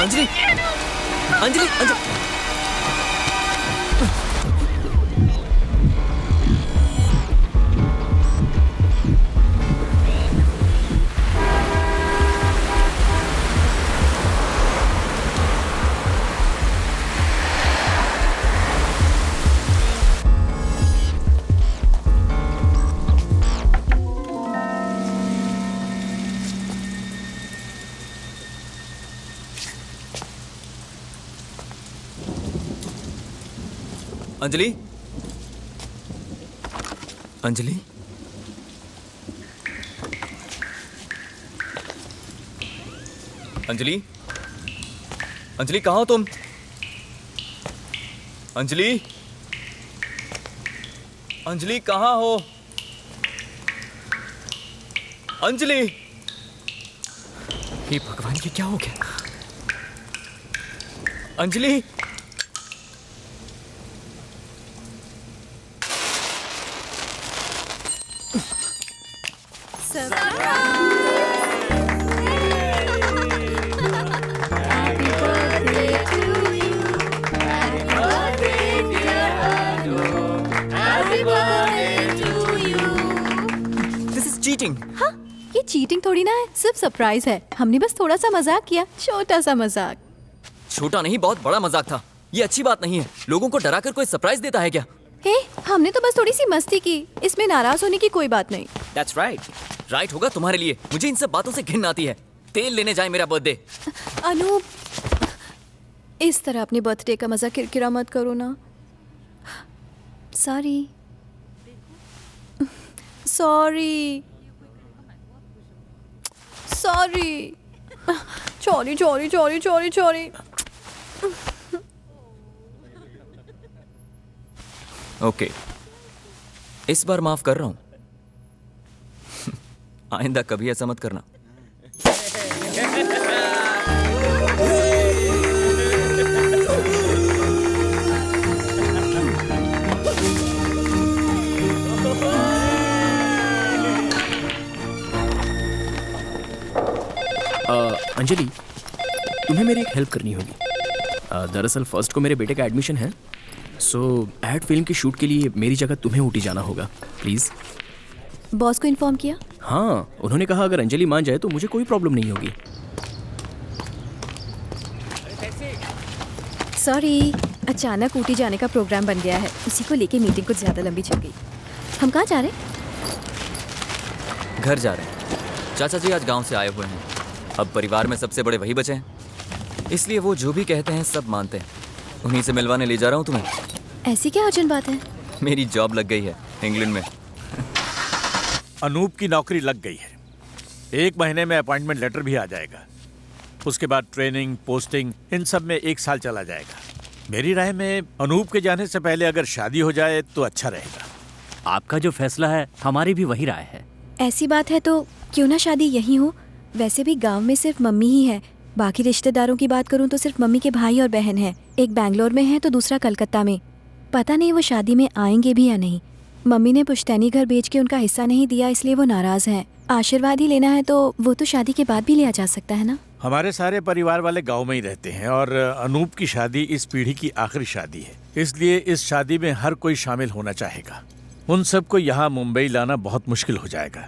अंजलि, अंजलि, अंजलि। अंजलि, अंजलि, अंजलि, अंजलि कहाँ हो तुम? अंजलि, अंजलि कहाँ हो? अंजलि! हे भगवान, ये क्या हो गया? अंजलि! चीटिंग। हाँ, ये चीटिंग थोड़ी ना है, सिर्फ सरप्राइज है। हमने बस थोड़ा सा मजाक किया, छोटा सा मजाक। छोटा नहीं, बहुत बड़ा मजाक था। ये अच्छी बात नहीं है। लोगों को डराकर कोई सरप्राइज देता है क्या? हे, हमने तो बस थोड़ी सी मस्ती की, इसमें नाराज होने की कोई बात नहीं। That's right. राइट होगा तुम्हारे लिए। मुझे इन सब बातों से घिन आती है। तेल लेने जाए मेरा बर्थडे। अनूप, इस तरह अपने बर्थडे का मजा किरकिरा मत करो ना। सॉरी, सॉरी, सॉरी, चोरी चोरी चोरी चोरी चोरी। ओके, इस बार माफ कर रहा हूं। आइंदा कभी ऐसा मत करना। अंजलि, तुम्हें मेरी एक हेल्प करनी होगी। दरअसल फर्स्ट को मेरे बेटे का एडमिशन है, सो एड फिल्म की शूट के लिए मेरी जगह तुम्हें ऊटी जाना होगा, प्लीज। बॉस को इन्फॉर्म किया? हाँ, उन्होंने कहा अगर अंजलि मान जाए तो मुझे कोई प्रॉब्लम नहीं होगी। सॉरी, अचानक ऊटी जाने का प्रोग्राम बन गया है, उसी को लेके मीटिंग कुछ ज्यादा लंबी चल गई। हम कहाँ जा रहे हैं? घर जा रहे हैं। चाचा जी आज गांव से आए हुए हैं। अब परिवार में सबसे बड़े वही बचे हैं, इसलिए वो जो भी कहते हैं सब मानते हैं। उन्हीं से मिलवाने ले जा रहा हूँ तुम्हें। ऐसी क्या अर्जेंट बात है? मेरी जॉब लग गई है इंग्लैंड में। अनूप की नौकरी लग गई है। 1 महीने में अपॉइंटमेंट लेटर भी आ जाएगा। उसके बाद ट्रेनिंग, पोस्टिंग, इन सब में 1 साल चला जाएगा। मेरी राय में अनूप के जाने से पहले अगर शादी हो जाए तो अच्छा रहेगा। आपका जो फैसला है हमारी भी वही राय है। ऐसी बात है तो क्यों ना शादी यहीं हो। वैसे भी गांव में सिर्फ मम्मी ही है, बाकी रिश्तेदारों की बात करूं तो सिर्फ मम्मी के भाई और बहन हैं। एक बैंगलोर में है तो दूसरा कलकत्ता में। पता नहीं वो शादी में आएंगे भी या नहीं। मम्मी ने पुश्तैनी घर बेच के उनका हिस्सा नहीं दिया, इसलिए वो नाराज हैं। आशीर्वाद ही लेना है तो वो तो शादी के बाद भी लिया जा सकता है ना। हमारे सारे परिवार वाले गांव में ही रहते हैं और अनूप की शादी इस पीढ़ी की आखिरी शादी है, इसलिए इस शादी में हर कोई शामिल होना चाहेगा। उन सबको यहाँ मुंबई लाना बहुत मुश्किल हो जाएगा।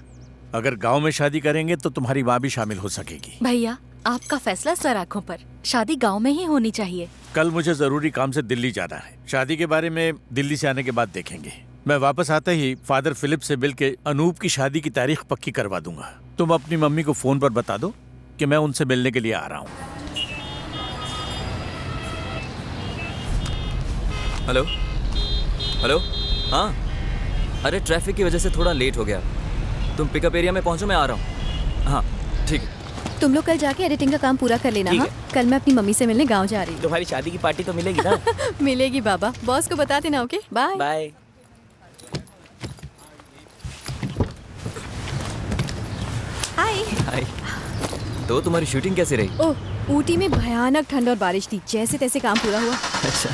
अगर गांव में शादी करेंगे तो तुम्हारी माँ भी शामिल हो सकेगी। भैया, आपका फैसला सर आंखों पर। शादी गांव में ही होनी चाहिए। कल मुझे जरूरी काम से दिल्ली जाना है। शादी के बारे में दिल्ली से आने के बाद देखेंगे। मैं वापस आते ही फादर फिलिप से मिलके अनूप की शादी की तारीख पक्की करवा दूंगा। तुम अपनी मम्मी को फोन पर बता दो कि मैं उनसे मिलने के लिए आ रहा हूँ। Hello, hello. हाँ, अरे ट्रैफिक की वजह से थोड़ा लेट हो गया। तुम पिकअप एरिया में पहुंचो, मैं आ रहा हूँ। हाँ ठीक है। तुम लोग कल जाके एडिटिंग का काम पूरा कर लेना। हाँ, कल मैं अपनी मम्मी से मिलने गांव जा रही हूँ। तुम्हारी शादी की पार्टी तो मिलेगी ना? मिलेगी बाबा, बॉस को बता देना। Okay, bye bye. Hi. Hi. तो तुम्हारी शूटिंग कैसे रही? ओह, ऊटी में भयानक ठंड और बारिश थी, जैसे तैसे काम पूरा हुआ। अच्छा।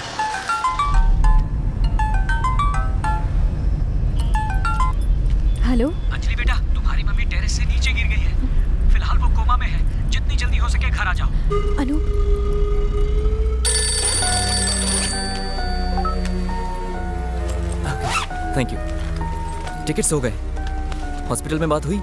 हेलो अंजलि बेटा, तुम्हारी मम्मी टेरेस से नीचे गिर गई है। फिलहाल वो कोमा में है। जितनी जितनी जल्दी हो सके घर आ जाओ। Anoop, thank you. टिकट्स हो गए। हॉस्पिटल में बात हुई?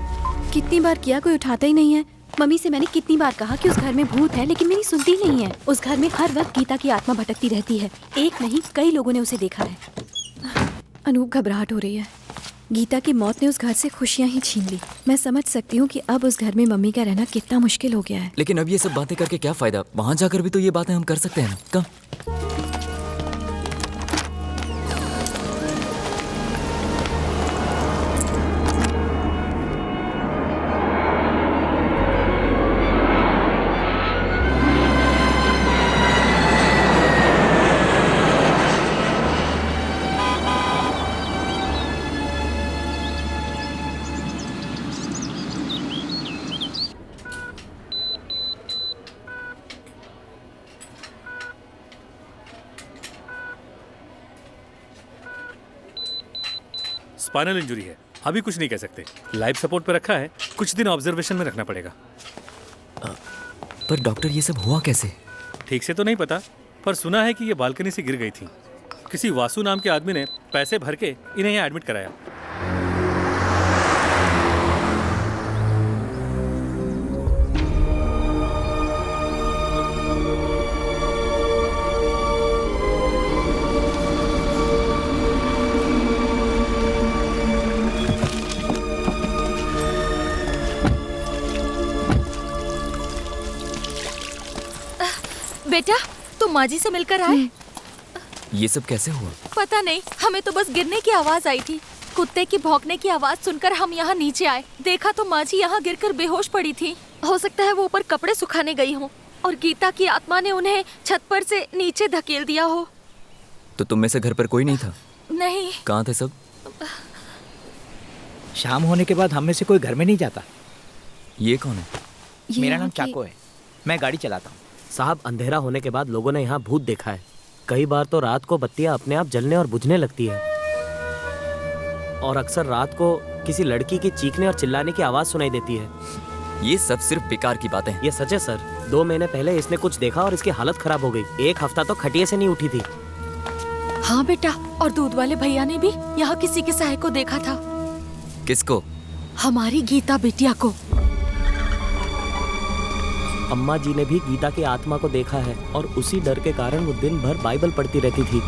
कितनी बार किया, कोई उठाता ही नहीं है। मम्मी से मैंने कितनी बार कहा कि उस घर में भूत है, लेकिन मेरी सुनती नहीं है। उस घर में हर वक्त गीता की आत्मा भटकती रहती है। एक नहीं, कई लोगों ने उसे देखा है। अनूप, घबराहट हो रही है। गीता की मौत ने उस घर से खुशियां ही छीन ली। मैं समझ सकती हूँ कि अब उस घर में मम्मी का रहना कितना मुश्किल हो गया है। लेकिन अब ये सब बातें करके क्या फायदा? वहां जाकर भी तो ये बातें हम कर सकते हैं ना। कम। स्पाइनल इंजरी है, अभी कुछ नहीं कह सकते। लाइफ सपोर्ट पे रखा है, कुछ दिन ऑब्जर्वेशन में रखना पड़ेगा। पर डॉक्टर, ये सब हुआ कैसे? ठीक से तो नहीं पता, पर सुना है कि ये बालकनी से गिर गई थी। किसी वासु नाम के आदमी ने पैसे भर के इन्हें यहाँ एडमिट कराया। बेटा, तुम माँ जी से मिलकर आए? ये सब कैसे हुआ? पता नहीं, हमें तो बस गिरने की आवाज आई थी। कुत्ते की भौंकने की आवाज सुनकर हम यहाँ नीचे आए। देखा तो माँ जी यहाँ गिरकर बेहोश पड़ी थी। हो सकता है वो ऊपर कपड़े सुखाने गई हो और गीता की आत्मा ने उन्हें छत पर से नीचे धकेल दिया हो। तो तुम में से घर पर कोई नहीं था? नहीं। कहाँ थे सब? शाम होने के बाद हम में से कोई घर में नहीं जाता। ये कौन है? ये मेरा यहाँ नाम की- चाको है, मैं गाड़ी चलाता हूँ। साहब, अंधेरा होने के बाद लोगों ने यहाँ भूत देखा है। कई बार तो रात को बत्तियाँ अपने आप जलने और बुझने लगती है, और अक्सर रात को किसी लड़की की चीखने और चिल्लाने की आवाज़ सुनाई देती है। ये सब सिर्फ बेकार की बातें हैं। ये सच है सर। 2 महीने पहले इसने कुछ देखा और इसकी हालत खराब हो गई। 1 हफ्ता तो खटिया से नहीं उठी थी। हाँ बेटा, और दूध वाले भैया ने भी यहाँ किसी के साय को देखा था। किसको? हमारी गीता बिटिया को। अम्मा जी ने भी गीता की आत्मा को देखा है, और उसी डर के कारण वो दिन भर बाइबल पढ़ती रहती थी।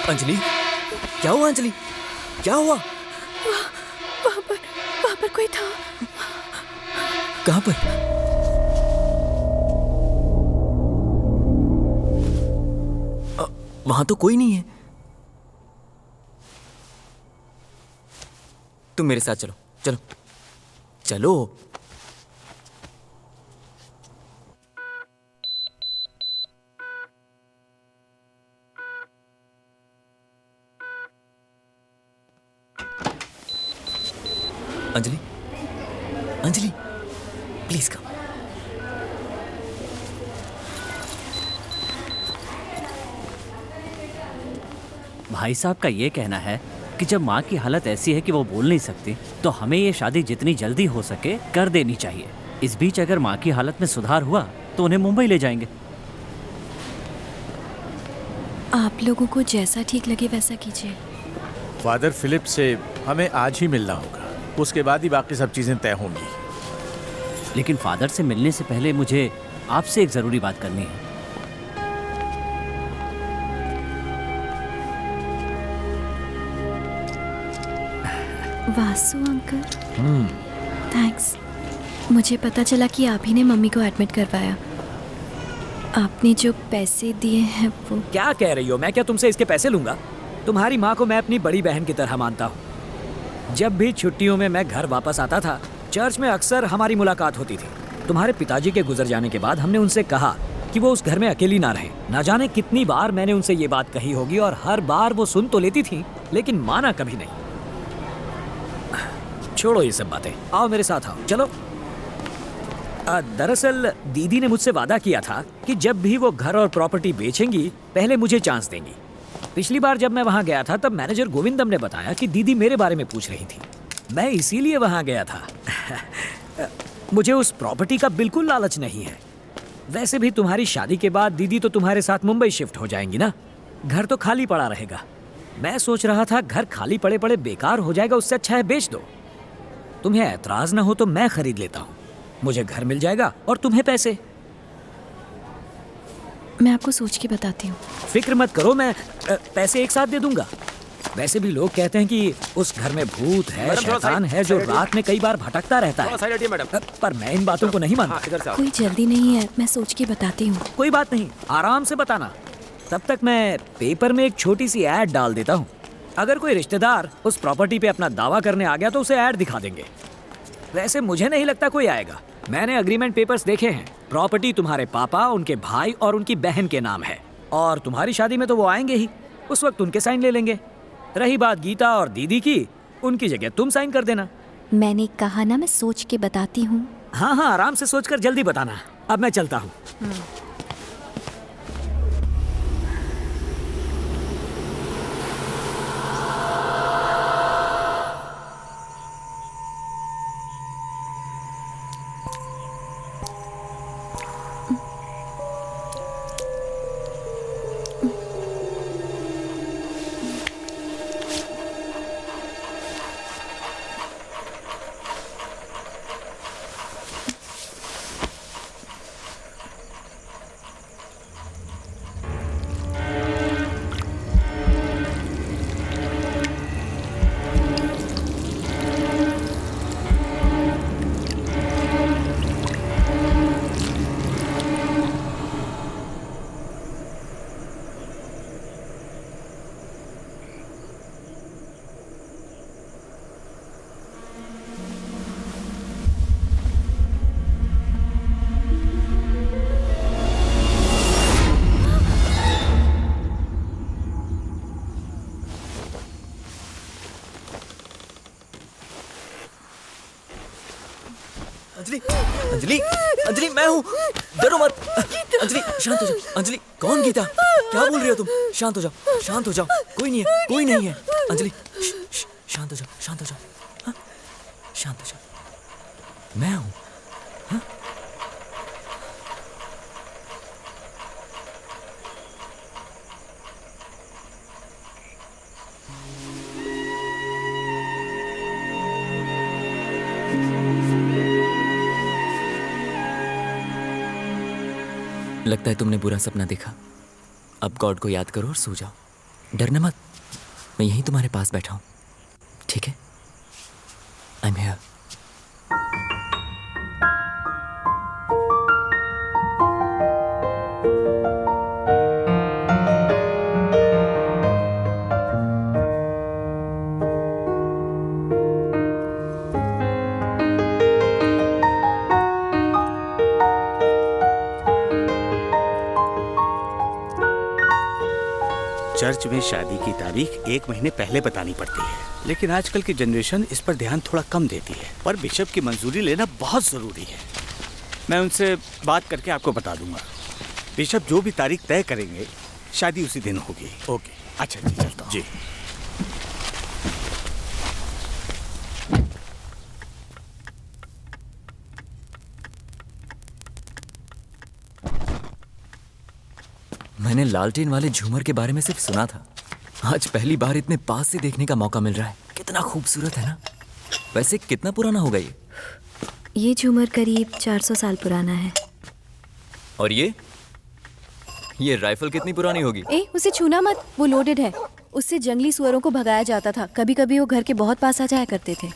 अंजलि, क्या हुआ अंजलि? क्या हुआ? वहाँ पर कोई था। कहाँ पर? वहां तो कोई नहीं है। तुम मेरे साथ चलो, चलो चलो। Anjali, Anjali, please come. भाई साहब का ये कहना है कि जब माँ की हालत ऐसी है कि वो बोल नहीं सकती, तो हमें ये शादी जितनी जल्दी हो सके कर देनी चाहिए। इस बीच अगर माँ की हालत में सुधार हुआ तो उन्हें मुंबई ले जाएंगे। आप लोगों को जैसा ठीक लगे वैसा कीजिए। फादर फिलिप से हमें आज ही मिलना होगा, उसके बाद ही बाकी सब चीजें तय होंगी। लेकिन फादर से मिलने से पहले मुझे आपसे एक जरूरी बात करनी है। Vasu uncle, thanks. मुझे पता चला कि आप ही ने मम्मी को एडमिट करवाया। आपने जो पैसे दिए हैं वो। क्या कह रही हो? मैं क्या तुमसे इसके पैसे लूंगा? तुम्हारी माँ को मैं अपनी बड़ी बहन की तरह मानता हूँ। जब भी छुट्टियों में मैं घर वापस आता था, चर्च में अक्सर हमारी मुलाकात होती थी। तुम्हारे पिताजी के गुजर जाने के बाद हमने उनसे कहा कि वो उस घर में अकेली ना रहे। ना जाने कितनी बार मैंने उनसे ये बात कही होगी और हर बार वो सुन तो लेती थी, लेकिन माना कभी नहीं। छोड़ो ये सब बातें, आओ मेरे साथ आओ, चलो। दरअसल दीदी ने मुझसे वादा किया था कि जब भी वो घर और प्रॉपर्टी बेचेंगी पहले मुझे चांस देंगी। पिछली बार जब मैं वहां गया था तब मैनेजर गोविंदम ने बताया कि दीदी मेरे बारे में पूछ रही थी। मैं इसीलिए वहां गया था। मुझे उस प्रॉपर्टी का बिल्कुल लालच नहीं है। वैसे भी तुम्हारी शादी के बाद दीदी तो तुम्हारे साथ मुंबई शिफ्ट हो जाएंगी ना, घर तो खाली पड़ा रहेगा। मैं सोच रहा था घर खाली पड़े पड़े बेकार हो जाएगा, उससे अच्छा है बेच दो। तुम्हें ऐतराज ना हो तो मैं खरीद लेता हूँ, मुझे घर मिल जाएगा और तुम्हें पैसे। मैं आपको सोच के बताती हूँ। फिक्र मत करो, मैं पैसे एक साथ दे दूंगा। वैसे भी लोग कहते हैं कि उस घर में भूत है, शैतान है जो रात में कई बार भटकता रहता है, पर मैं इन बातों को नहीं मानता। कोई जल्दी नहीं है, मैं सोच के बताती हूँ। कोई बात नहीं, आराम से बताना। तब तक मैं पेपर में एक छोटी सी ऐड डाल देता हूँ। अगर कोई रिश्तेदार उस प्रॉपर्टी पे अपना दावा करने आ गया तो उसे ऐड दिखा देंगे। वैसे मुझे नहीं लगता कोई आएगा। मैंने अग्रीमेंट पेपर्स देखे हैं। प्रॉपर्टी तुम्हारे पापा, उनके भाई और उनकी बहन के नाम है, और तुम्हारी शादी में तो वो आएंगे ही, उस वक्त उनके साइन ले लेंगे। रही बात गीता और दीदी की, उनकी जगह तुम साइन कर देना। मैंने कहा ना मैं सोच के बताती हूँ। हाँ हाँ, आराम से सोचकर जल्दी बताना। अब मैं चलता हूँ। हूँ, डरो मत। अंजलि शांत हो जाओ। अंजलि कौन गीता? क्या बोल रही हो तुम? शांत हो जाओ, शांत हो जाओ। कोई नहीं है, कोई नहीं है। अंजलि शांत हो जाओ, शांत हो जाओ। हाँ? शांत हो जाओ, मैं हूँ। हाँ? लगता है तुमने बुरा सपना देखा। अब गॉड को याद करो और सो जाओ। डरना मत, मैं यहीं तुम्हारे पास बैठा हूं, ठीक है? I am here. चर्च में शादी की तारीख 1 महीने पहले बतानी पड़ती है, लेकिन आजकल की जनरेशन इस पर ध्यान थोड़ा कम देती है। पर बिशप की मंजूरी लेना बहुत ज़रूरी है। मैं उनसे बात करके आपको बता दूंगा। बिशप जो भी तारीख तय करेंगे शादी उसी दिन होगी। ओके, अच्छा जी, चलता हूँ। जी। मैंने लालटेन वाले झूमर के बारे में सिर्फ सुना था, आज पहली बार इतने पास से देखने का मौका मिल रहा है। कितना खूबसूरत है ना। वैसे कितना पुराना होगा ये? ये झूमर करीब 400 साल पुराना है। और ये राइफल कितनी पुरानी होगी? उसे छूना मत, वो लोडेड है। उससे जंगली सुअरों को भगाया जाता था। कभी कभी वो घर के बहुत पास आ जाया करते थे।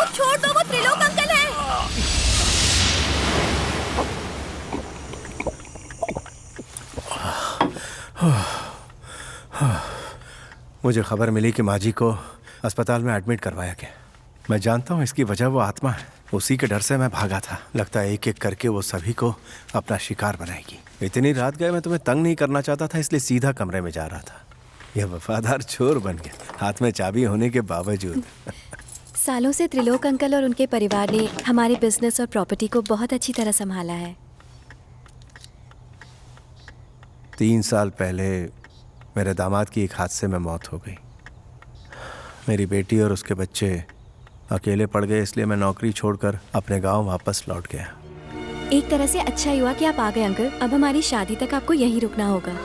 छोड़ दो, वो त्रिलोक अंकल है। मुझे खबर मिली कि माँ जी को अस्पताल में एडमिट करवाया गया। मैं जानता हूँ इसकी वजह वो आत्मा है। उसी के डर से मैं भागा था। लगता है एक एक करके वो सभी को अपना शिकार बनाएगी। इतनी रात गए, मैं तुम्हें तंग नहीं करना चाहता था, इसलिए सीधा कमरे में जा रहा था। यह वफादार चोर बन गया, हाथ में चाबी होने के बावजूद। सालों से त्रिलोक अंकल और उनके परिवार ने हमारे बिजनेस और प्रॉपर्टी को बहुत अच्छी तरह संभाला है। 3 साल पहले मेरे दामाद की एक हादसे में मौत हो गई। मेरी बेटी और उसके बच्चे अकेले पड़ गए, इसलिए मैं नौकरी छोड़कर अपने गांव वापस लौट गया। एक तरह से अच्छा हुआ कि आप आ गए अंकल। अब हमारी शादी तक आपको यहीं रुकना होगा।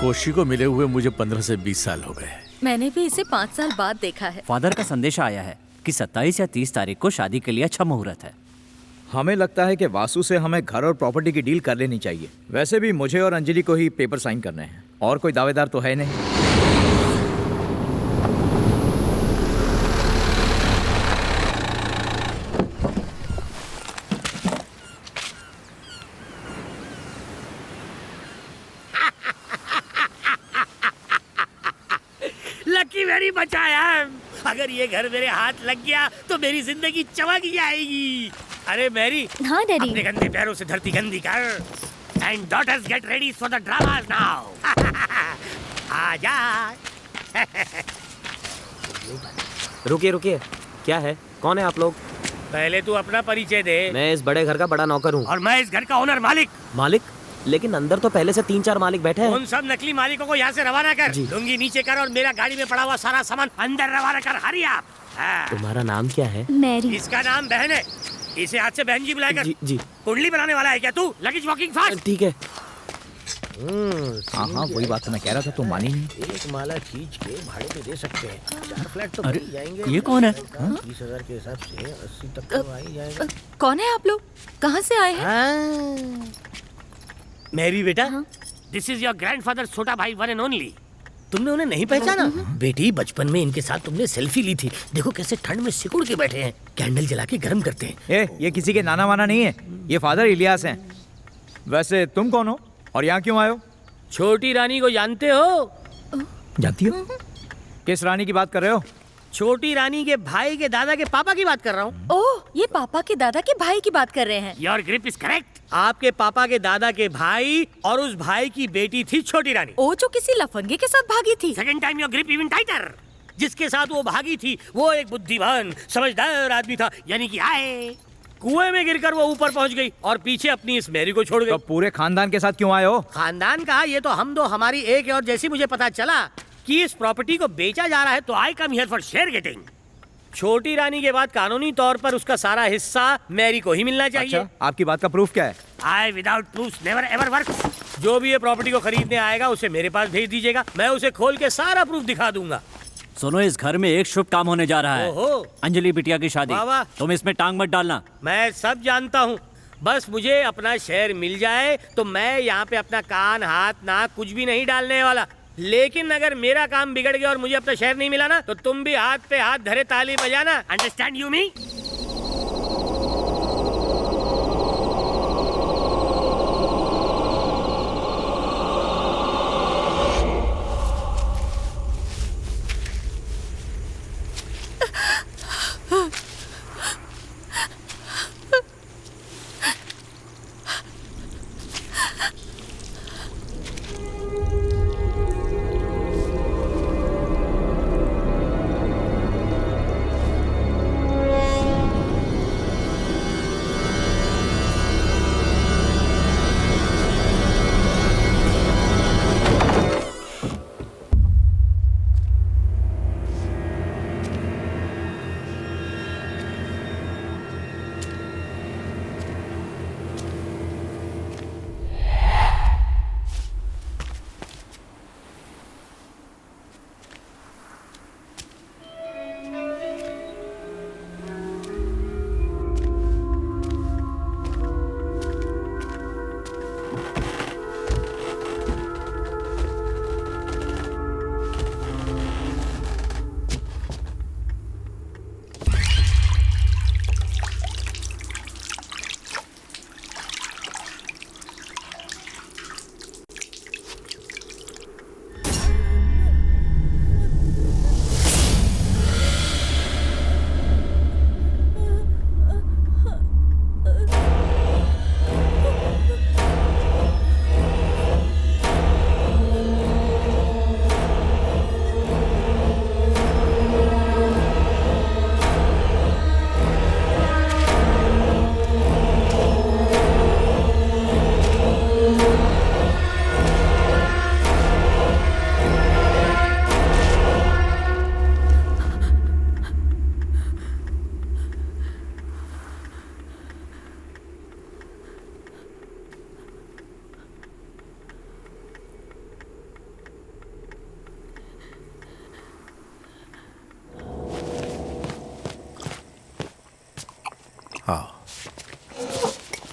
कोशी को मिले हुए मुझे 15 से 20 साल हो गए। मैंने भी इसे 5 साल बाद देखा है। फादर का संदेशा आया है कि 27 या 30 तारीख को शादी के लिए अच्छा मुहूर्त है। हमें लगता है कि वासु से हमें घर और प्रॉपर्टी की डील कर लेनी चाहिए। वैसे भी मुझे और अंजलि को ही पेपर साइन करने हैं, और कोई दावेदार तो है नहीं। लकी वेरी बचाया। अगर ये घर मेरे हाथ लग गया तो मेरी जिंदगी चमक जाएगी। अरे मैरी, हाँ डैडी। अपने गंदे पैरों से धरती गंदी कर। And daughters get ready for the dramas now. आजा। रुकिए रुकिए, क्या है? कौन है आप लोग? पहले तू अपना परिचय दे। मैं इस बड़े घर का बड़ा नौकर हूँ। और मैं इस घर का ओनर मालिक। मालिक? लेकिन अंदर तो पहले से 3-4 मालिक बैठे हैं। उन सब नकली मालिकों को यहाँ से रवाना कर। लुंगी नीचे कर और मेरा गाड़ी में पड़ा हुआ सारा सामान अंदर रवाना कर। हरी आप। तुम्हारा नाम क्या है? मैरी। इसका नाम बहन है। इसे आज से बहन जी बुलाया कर। जी। कुंडली बनाने वाला है क्या तू? Luggage walking fast. ठीक है। हाँ हाँ वही बात तो मैं कह रहा था, तुम मानी नहीं। एक माला खींच के भाड़े पे दे सकते हैं। 4 फ्लैट तो अरे, मिल जाएंगे। ये कौन है? 30,000 के हिसाब से 80 तक तो आ ही जाएगा। कौन है आप लोग? कहाँ से आए हैं? मेरी बेटा, दिस इज योर ग्रैंडफादर, छोटा भाई, वन एंड ओनली। तुमने उन्हें नहीं पहचाना? बेटी, बचपन में इनके साथ तुमने सेल्फी ली थी। देखो कैसे ठंड में सिकुड़ के बैठे हैं, कैंडल जला के गर्म करते हैं। ये किसी के नाना वाना नहीं है, ये फादर इलियास हैं। वैसे तुम कौन हो और यहाँ क्यों आए हो? छोटी रानी को जानते हो? जानती हो? किस रानी की बात कर रहे हो? छोटी रानी के भाई के दादा के पापा की बात कर रहा हूँ। ओह, ये पापा के दादा के भाई की बात कर रहे हैं। Your grip is correct. आपके पापा के दादा के भाई और उस भाई की बेटी थी छोटी रानी। ओ, जो किसी लफंगे के साथ भागी थी। Second time your grip even tighter. जिसके साथ वो भागी थी वो एक बुद्धिमान समझदार आदमी था, यानी कि आए कुएं में गिरकर वो ऊपर पहुंच गई और पीछे अपनी इस मैरी को छोड़ गई। तो पूरे खानदान के साथ क्यों आए हो? खानदान का ये तो हम दो, हमारी एक और जैसी मुझे पता चला कि इस प्रॉपर्टी को बेचा जा रहा है तो I come here for share getting. छोटी रानी के बाद कानूनी तौर पर उसका सारा हिस्सा मैरी को ही मिलना चाहिए। अच्छा, आपकी बात का प्रूफ क्या है? I without proof never ever works. जो भी ये प्रॉपर्टी को खरीदने आएगा उसे मेरे पास भेज दीजिएगा, मैं उसे खोल के सारा प्रूफ दिखा दूंगा। सुनो, इस घर में एक शुभ काम होने जा रहा है। ओहो। अंजलि बिटिया की शादी। वाह वाह। तुम इसमें टांग मत डालना। मैं सब जानता हूँ, बस मुझे अपना शेयर मिल जाए तो मैं यहाँ पे अपना कान हाथ नाक कुछ भी नहीं डालने वाला। लेकिन अगर मेरा काम बिगड़ गया और मुझे अपना शेयर नहीं मिला ना, तो तुम भी हाथ पे हाथ धरे ताली बजाना। अंडरस्टैंड यू मी?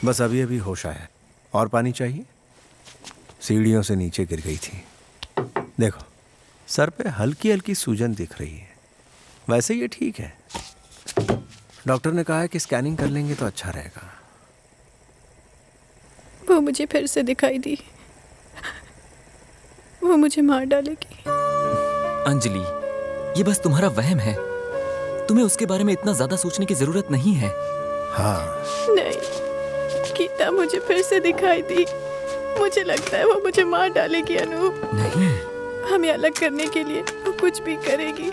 बस अभी अभी होश आया। और पानी चाहिए? सीढ़ियों से नीचे गिर गई थी। देखो, सर पे हल्की हल्की सूजन दिख रही है। वैसे ये ठीक है। डॉक्टर ने कहा है कि स्कैनिंग कर लेंगे तो अच्छा रहेगा। वो मुझे फिर से दिखाई दी। वो मुझे मार डालेगी। अंजलि, ये बस तुम्हारा वहम है। तुम्हें उसके बारे में इतना ज्यादा सोचने की जरूरत नहीं है। हाँ। नहीं, गीता मुझे फिर से दिखाई दी। मुझे लगता है वो मुझे मार डालेगी अनूप। नहीं, हमें अलग करने के लिए वो कुछ भी करेगी।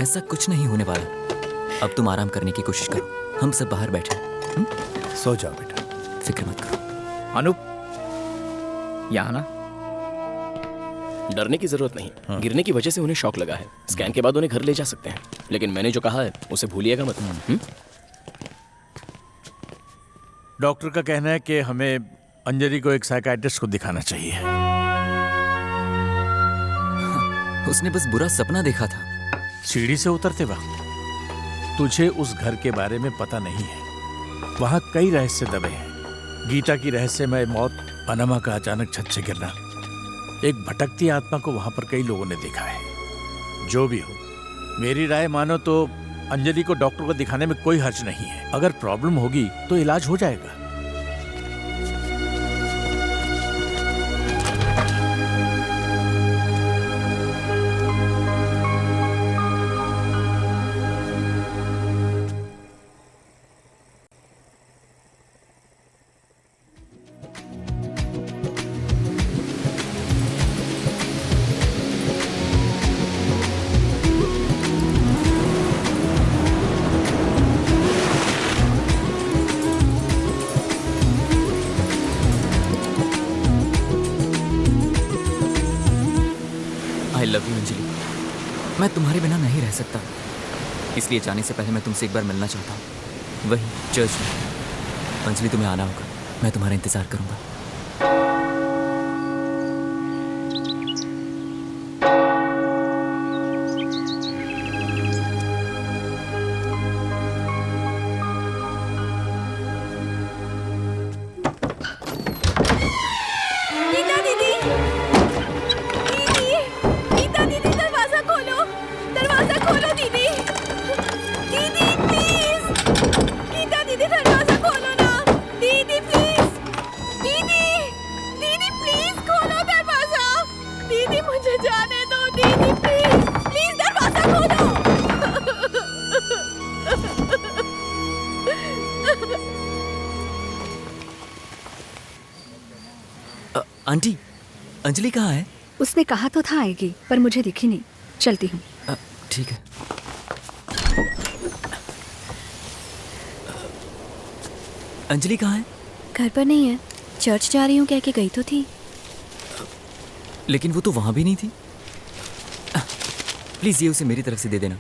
ऐसा कुछ नहीं होने वाला। अब तुम आराम करने की कोशिश करो। हम सब बाहर बैठे हैं। सो जाओ बेटा, फिक्र मत करो। अनूप, यहाँ ना। डरने की जरूरत नहीं। गिरने की वजह से उन्हें शॉक लगा है। स्कैन के बाद उन्हें घर ले जा सकते हैं, लेकिन मैंने जो कहा है उसे भूलिएगा मत। डॉक्टर का कहना है कि हमें अंजलि को एक साइकाइट्रिस्ट को दिखाना चाहिए। उसने बस बुरा सपना देखा था। सीढ़ी से उतरते वक्त तुझे उस घर के बारे में पता नहीं है। वहां कई रहस्य दबे हैं। गीता की रहस्यमय मौत, पनामा का अचानक छत से गिरना, एक भटकती आत्मा को वहां पर कई लोगों ने देखा है। जो भी हो, मेरी राय मानो तो अंजलि को डॉक्टर को दिखाने में कोई हर्ज नहीं है। अगर प्रॉब्लम होगी तो इलाज हो जाएगा। I love you Anjali. मैं तुम्हारे बिना नहीं रह सकता, इसलिए जाने से पहले मैं तुमसे एक बार मिलना चाहता हूँ, वही चर्च में। अंजलि, तुम्हें आना होगा, मैं तुम्हारा इंतजार करूंगा। आंटी, अंजलि कहाँ है? उसने कहा तो था आएगी, पर मुझे दिखी नहीं। चलती हूँ। ठीक है। अंजलि कहाँ है? घर पर नहीं है, चर्च जा रही हूँ कह के गई तो थी। लेकिन वो तो वहां भी नहीं थी। प्लीज ये उसे मेरी तरफ से दे देना।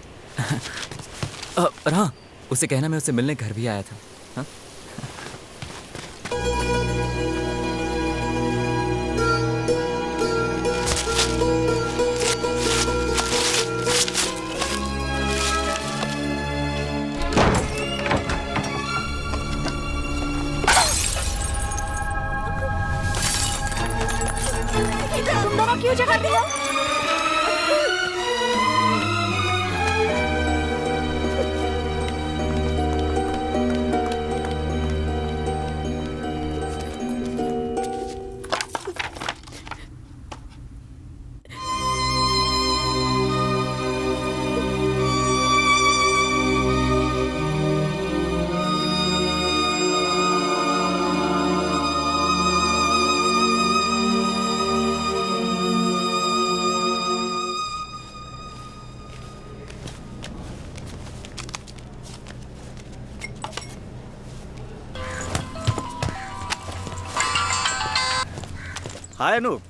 और हाँ, उसे कहना मैं उससे मिलने घर भी आया था। हाँ? तुम दोनों क्यों झगड़ती हो? हाय अनूप,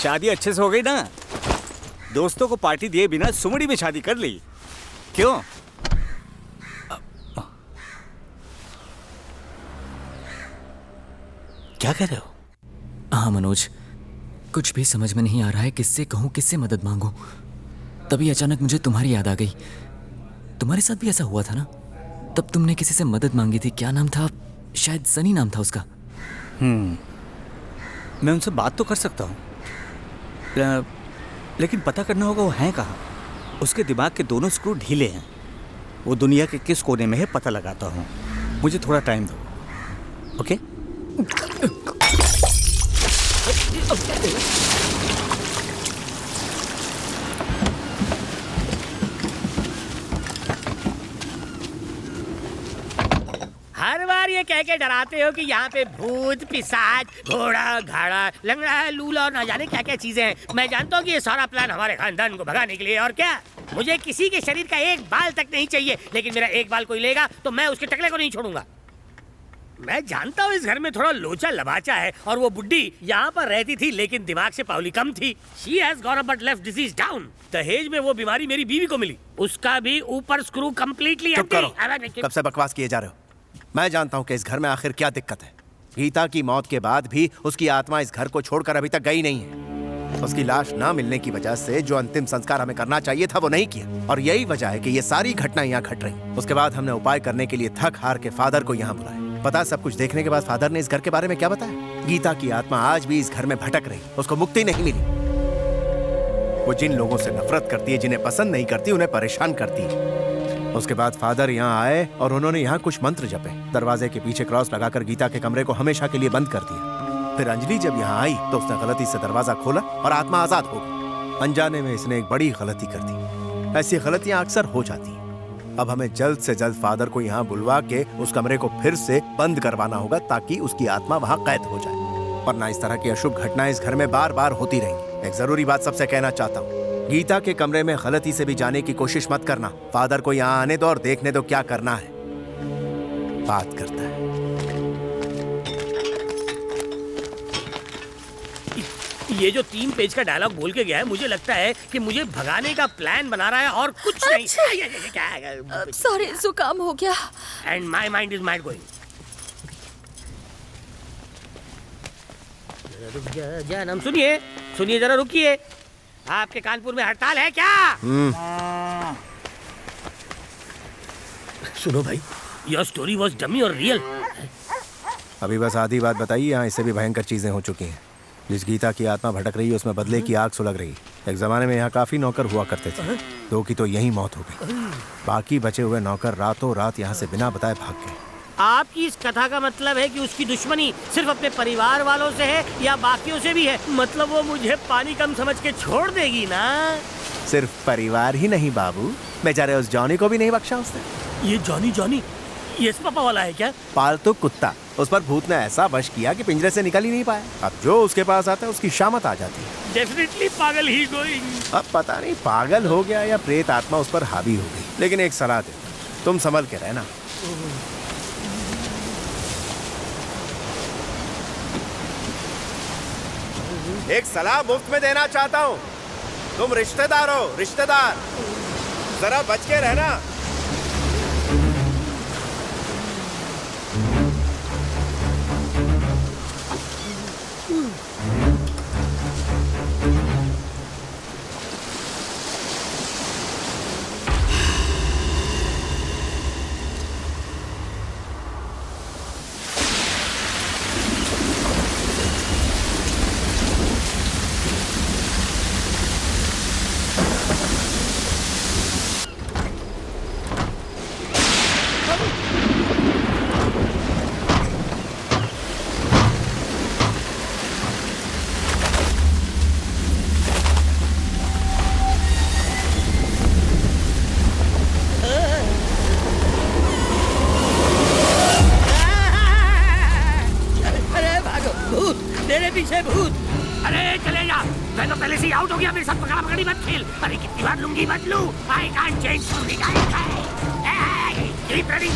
शादी अच्छे से हो गई ना? दोस्तों को पार्टी दिए बिना सुमड़ी में शादी कर ली, क्यों? क्या कह रहे हो? हाँ मनोज, कुछ भी समझ में नहीं आ रहा है, किससे कहूँ, किससे मदद मांगूं। तभी अचानक मुझे तुम्हारी याद आ गई। तुम्हारे साथ भी ऐसा हुआ था ना? तब तुमने किसी से मदद मांगी थी, क्या नाम था? शायद सनी नाम था उसका। मैं उनसे बात तो कर सकता हूँ, लेकिन पता करना होगा वो हैं कहाँ। उसके दिमाग के दोनों स्क्रू ढीले हैं। वो दुनिया के किस कोने में है पता लगाता हूँ। मुझे थोड़ा टाइम दो, ओके? हर बार ये कह के डराते हो कि यहाँ पे भूत, पिशाच, घोड़ा, घाड़ा, लंगड़ा, लूला और न जाने क्या क्या चीजें हैं। मैं जानता हूँ कि ये सारा प्लान हमारे खानदान को भगाने के लिए। और क्या, मुझे किसी के शरीर का एक बाल तक नहीं चाहिए, लेकिन मेरा एक बाल कोई लेगा तो मैं उसके टकले को नहीं छोड़ूंगा। मैं जानता हूँ इस घर में थोड़ा लोचा लबाचा है, और वो बुड्ढी यहाँ पर रहती थी लेकिन दिमाग से पावली कम थी। She has gone up but left disease down. दहेज में वो बीमारी मेरी बीवी को मिली, उसका भी ऊपर स्क्रू कम्प्लीटली। चुप करो, कब से बकवास किए जा रहे हो? मैं जानता हूँ कि इस घर में आखिर क्या दिक्कत है। गीता की मौत के बाद भी उसकी आत्मा इस घर को छोड़कर अभी तक गई नहीं है। उसकी लाश ना मिलने की वजह से जो अंतिम संस्कार हमें करना चाहिए था वो नहीं किया, और यही वजह है कि ये सारी घटना यहाँ घट रही। उसके बाद हमने उपाय करने के लिए थक हार के फादर को यहाँ बुलाया। पता सब कुछ देखने के बाद फादर ने इस घर के बारे में क्या बताया? गीता की आत्मा आज भी इस घर में भटक रही, उसको मुक्ति नहीं मिली। वो जिन लोगों से नफरत करती है, जिन्हें पसंद नहीं करती, उन्हें परेशान करती है। उसके बाद फादर यहाँ आए और उन्होंने यहाँ कुछ मंत्र जपे। दरवाजे के पीछे क्रॉस लगाकर गीता के कमरे को हमेशा के लिए बंद कर दिया। फिर अंजलि जब यहाँ आई तो उसने गलती से दरवाजा खोला और आत्मा आजाद हो गई। अनजाने में इसने एक बड़ी गलती कर दी। ऐसी गलतियां अक्सर हो जाती हैं। अब हमें जल्द से जल्द फादर को यहाँ बुलवा के उस कमरे को फिर से बंद करवाना होगा ताकि उसकी आत्मा वहाँ कैद हो जाए, वरना इस तरह की अशुभ घटनाएं इस घर में बार बार होती रहेंगी। एक जरूरी बात सबसे कहना चाहता हूँ, गीता के कमरे में गलती से भी जाने की कोशिश मत करना। फादर को यहाँ आने दो और देखने दो क्या करना है। बात करता है। ये जो 3 पेज का डायलॉग बोल के गया है, मुझे लगता है कि मुझे भगाने का प्लान बना रहा है और कुछ नहीं। सॉरी, जुकाम हो गया। And my mind is mind going. जानम सुनिए, सुनिए जरा, रुकिए। आपके कानपुर में हड़ताल है क्या? सुनो भाई, योर स्टोरी वाज डमी और रियल। अभी बस आधी बात बताइए। यहाँ इससे भी भयंकर चीजें हो चुकी हैं। जिस गीता की आत्मा भटक रही है उसमें बदले की आग सुलग रही। एक जमाने में यहाँ काफी नौकर हुआ करते थे, 2 की तो यही मौत हो गई। बाकी बचे हुए नौकर रातों रात यहाँ से बिना बताए भाग गए। आपकी इस कथा का मतलब है कि उसकी दुश्मनी सिर्फ अपने परिवार वालों से है या बाकियों से भी है? मतलब वो मुझे पानी कम समझ के छोड़ देगी ना? सिर्फ परिवार ही नहीं बाबू, बेचारे उस जॉनी को भी नहीं बख्शा उसने। ये जॉनी यस पापा वाला है क्या? पालतू कुत्ता। उस पर भूत ने ऐसा वश किया कि पिंजरे से निकल ही नहीं पाया। अब जो उसके पास आता है उसकी शामत आ जाती है। डेफिनेटली पागल ही गोइंग। अब पता नहीं पागल हो गया या प्रेत आत्मा उस पर हावी हो गई। लेकिन एक सलाह दे, तुम संभल के रहना। एक सलाह मुफ्त में देना चाहता हूँ। तुम रिश्तेदार हो, रिश्तेदार, जरा बच के रहना। पीछे भूत। अरे चले जा, मैं तो पहले से ही आउट हो गया। मेरे साथ पकड़ा पकड़ी मत खेल। अरे कितनी बार लुंगी बदलूं? I can't change from the guy. Keep running,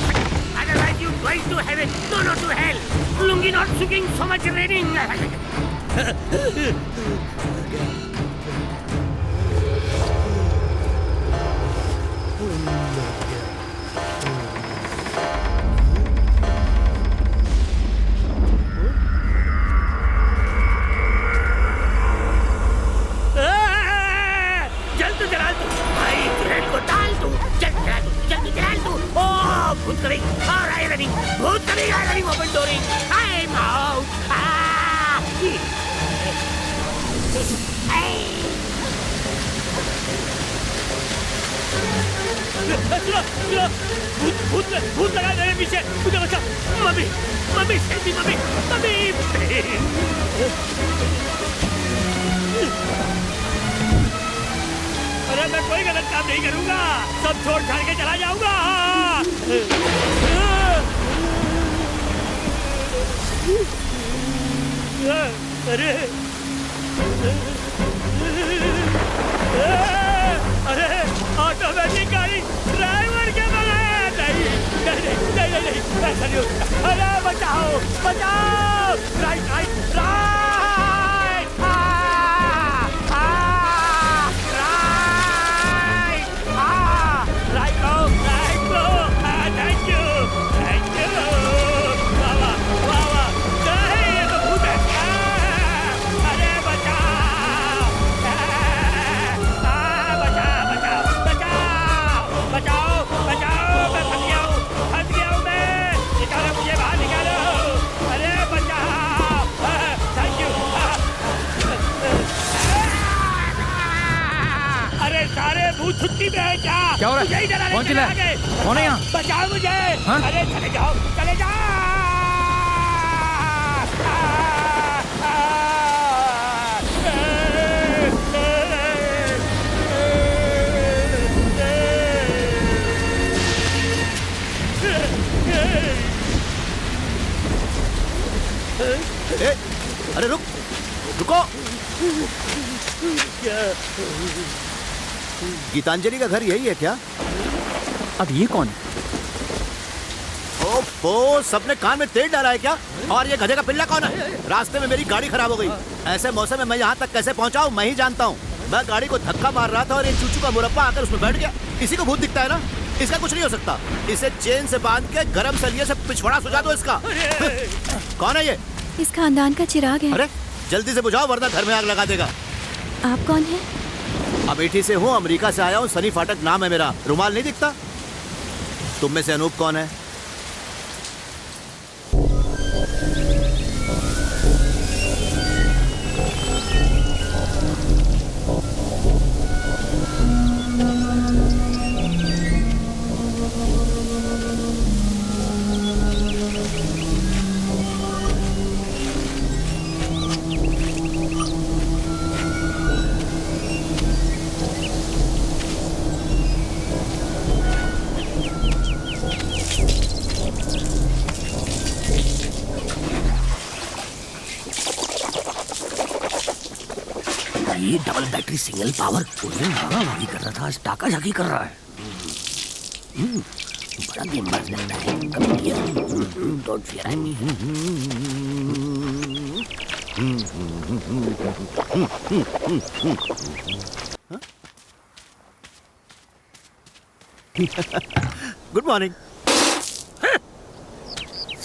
otherwise you going to heaven, no to hell. Lungi not sucking, so much raining. भूत कभी और आए रनिंग, भूत कभी आए running, open डोरिंग, I am out. भूत लगा मेरे पीछे, मुझे बचा। Mummy mummy selfie, mummy mummy. अरे मैं कोई गलत काम नहीं करूंगा, सब छोड़ छाड़ के चला जाऊंगा। अरे अरे ऑटोमेटिक गाड़ी, ड्राइवर के बगैर नहीं नहीं नहीं नहीं नहीं, ऐसा नहीं हो सकता। अरे बचाओ बचाओ, राइट राइट राइट। है क्या? क्या हो रहा है? मुझे ही डराने कौन चले चिल्ला आ गए। है? कौन है यहाँ? बचाओ मुझे। हाँ? अरे चले जाओ, चले जाओ। अरे रुक, रुको। गीतांजलि का घर यही है क्या? अब ये कौन है? ओफो, सबने कान में तेल डाला है क्या? और ये गधे का पिल्ला कौन है? रास्ते में मेरी गाड़ी खराब हो गई। ऐसे मौसम में मैं यहाँ तक कैसे पहुँचा हूँ मैं ही जानता हूँ। मैं गाड़ी को धक्का मार रहा था और ये चूचू का मुरब्बा आकर उसमें बैठ गया। किसी को भूत दिखता है ना? इसका कुछ नहीं हो सकता। इसे चेन से बांध के गरम सलिए से पिछवाड़ा सुझा दो इसका। कौन है ये? इस खानदान का चिराग है। अरे जल्दी से बुझाओ वरना घर में आग लगा देगा। आप कौन हैं? अमेठी से हूँ, अमेरिका से आया हूँ। सनी फाटक नाम है मेरा। रुमाल नहीं दिखता? तुम में से अनूप कौन है? ये डबल बैटरी सिंगल पावर उस दिन भागा कर रहा था, आज टाका झाकी कर रहा है। बड़ा गेमबाज लगता है। Don't fear me. Good morning.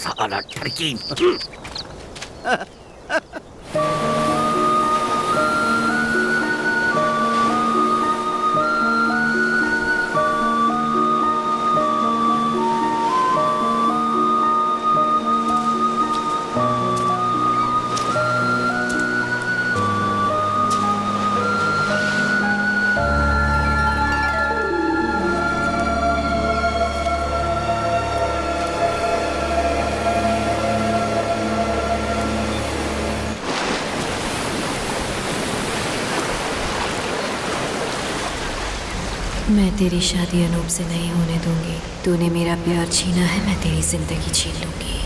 साला टर्की। मैं तेरी शादी अनूप से नहीं होने दूंगी। तूने मेरा प्यार छीना है, मैं तेरी जिंदगी छीन लूंगी।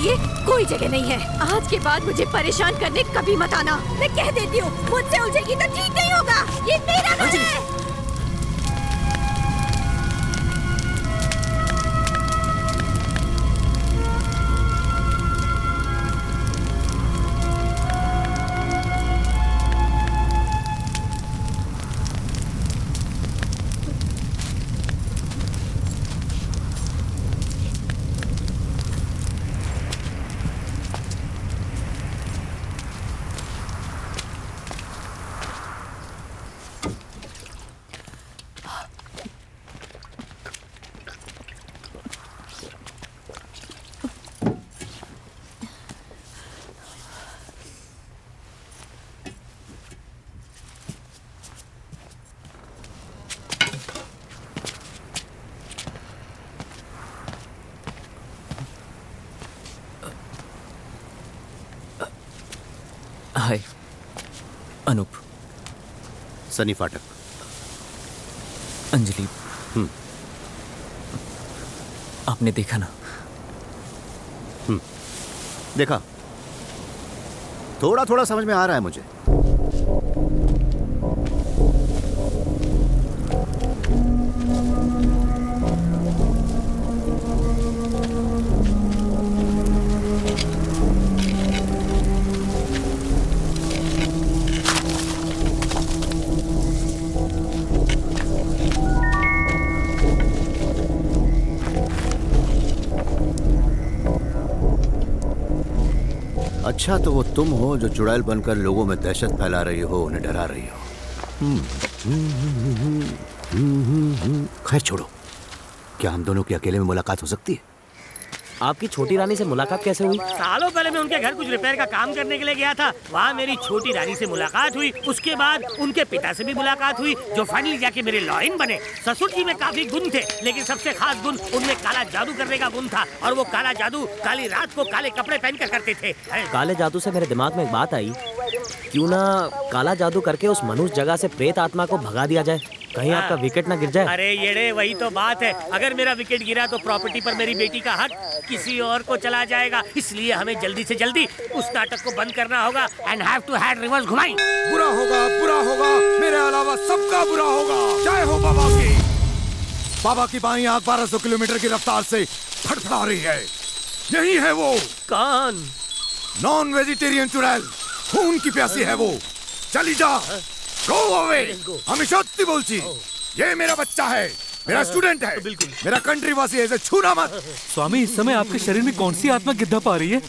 लिए कोई जगह नहीं है। आज के बाद मुझे परेशान करने कभी मत आना। मैं कह देती हूँ, मुझसे उलझेगी तो ठीक नहीं होगा। ये मेरा घर है। हाय अनूप। सनी फाटक। अंजलि, आपने देखा ना? देखा, थोड़ा थोड़ा समझ में आ रहा है मुझे। अच्छा, तो वो तुम हो जो चुड़ैल बनकर लोगों में दहशत फैला रही हो, उन्हें डरा रही हो। खैर छोड़ो, क्या हम दोनों की अकेले में मुलाकात हो सकती है? आपकी छोटी रानी से मुलाकात कैसे हुई? सालों पहले मैं उनके घर कुछ रिपेयर का काम करने के लिए गया था। वहाँ मेरी छोटी रानी से मुलाकात हुई। उसके बाद उनके पिता से भी मुलाकात हुई, जो फाइनली जाके मेरे लॉइन बने। ससुर जी में काफी गुण थे, लेकिन सबसे खास गुण उनमें काला जादू करने का गुण था। और वो काला जादू काली रात को काले कपड़े पहन कर करते थे। काले जादू से मेरे दिमाग में एक बात आई, क्यों ना काला जादू करके उस मनुष्य जगह से प्रेत आत्मा को भगा दिया जाए, कहीं आपका विकेट ना गिर जाए। अरे येड़े, वही तो बात है। अगर मेरा विकेट गिरा तो प्रॉपर्टी पर मेरी बेटी का हक किसी और को चला जाएगा। इसलिए हमें जल्दी से जल्दी उस नाटक को बंद करना होगा। And have to had reverse घुमाई। बुरा होगा, बुरा होगा, मेरे अलावा सबका बुरा होगा। जय हो बाबा की। बाबा की बाईं आंख 1200 किलोमीटर की रफ्तार से फड़फड़ा रही है। यही है वो। कौन? नॉन वेजिटेरियन चुड़ैल, खून की प्यासी है वो। चली जा, गो अवे। हमें सत्य बोलची, ये मेरा बच्चा है, मेरा स्टूडेंट है, मेरा कंट्री वासी है, इसे छूना मत। स्वामी, इस समय आपके शरीर में कौन सी आत्मा गिद्धा पा रही है?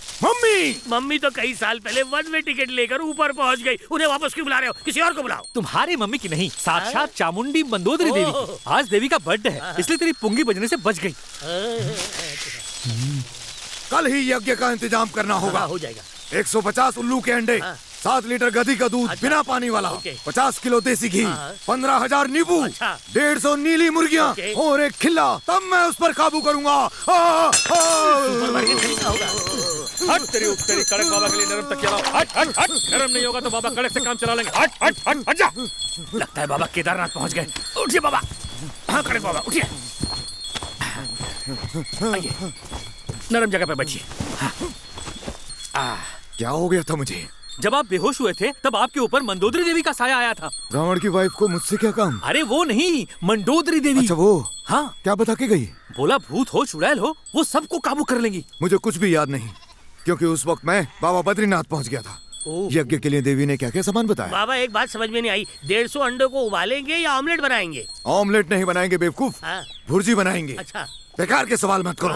मम्मी तो कई साल पहले वन वे टिकट लेकर ऊपर पहुंच गई। उन्हें वापस क्यों बुला रहे हो? किसी और को बुलाओ। तुम्हारी मम्मी की नहीं, साक्षात चामुंडी मंदोदरी देवी की। आज देवी का बर्थडे है, इसलिए तेरी पुंगी बजने से बच गई। कल ही यज्ञ का इंतजाम करना होगा। हो जाएगा। 150 उल्लू के अंडे, 7 लीटर गधी का दूध बिना पानी वाला, 50 किलो देसी घी, 15,000 नींबू, 150 नीली मुर्गियाँ और एक खिल्ला, तब मैं उस पर काबू करूंगा। हट तेरी कड़क बाबा के लिए नरम तकिया लाओ। हट हट हट, नरम नहीं होगा तो बाबा कड़क से काम चला लेंगे। हट हट हट हट जा। लगता है बाबा केदारनाथ पहुंच गए। उठिए बाबा। हाँ कड़क बाबा, उठिए। आइए, नरम जगह पे बैठिए। क्या हो गया था मुझे? जब आप बेहोश हुए थे तब आपके ऊपर मंदोदरी देवी का साया आया था। रावण की वाइफ को मुझसे क्या काम? अरे वो नहीं, मंदोदरी देवी। अच्छा वो? हाँ। क्या बता के गई? बोला भूत हो चुड़ैल हो, वो सबको काबू कर लेंगी। मुझे कुछ भी याद नहीं, क्योंकि उस वक्त मैं बाबा बद्रीनाथ पहुंच गया था। यज्ञ के लिए देवी ने क्या क्या सामान बताया? बाबा एक बात समझ में नहीं आई, 150 अंडों को उबालेंगे या ऑमलेट बनाएंगे? ऑमलेट नहीं बनाएंगे बेवकूफ, भुर्जी बनाएंगे। अच्छा। बेकार के सवाल मत करो।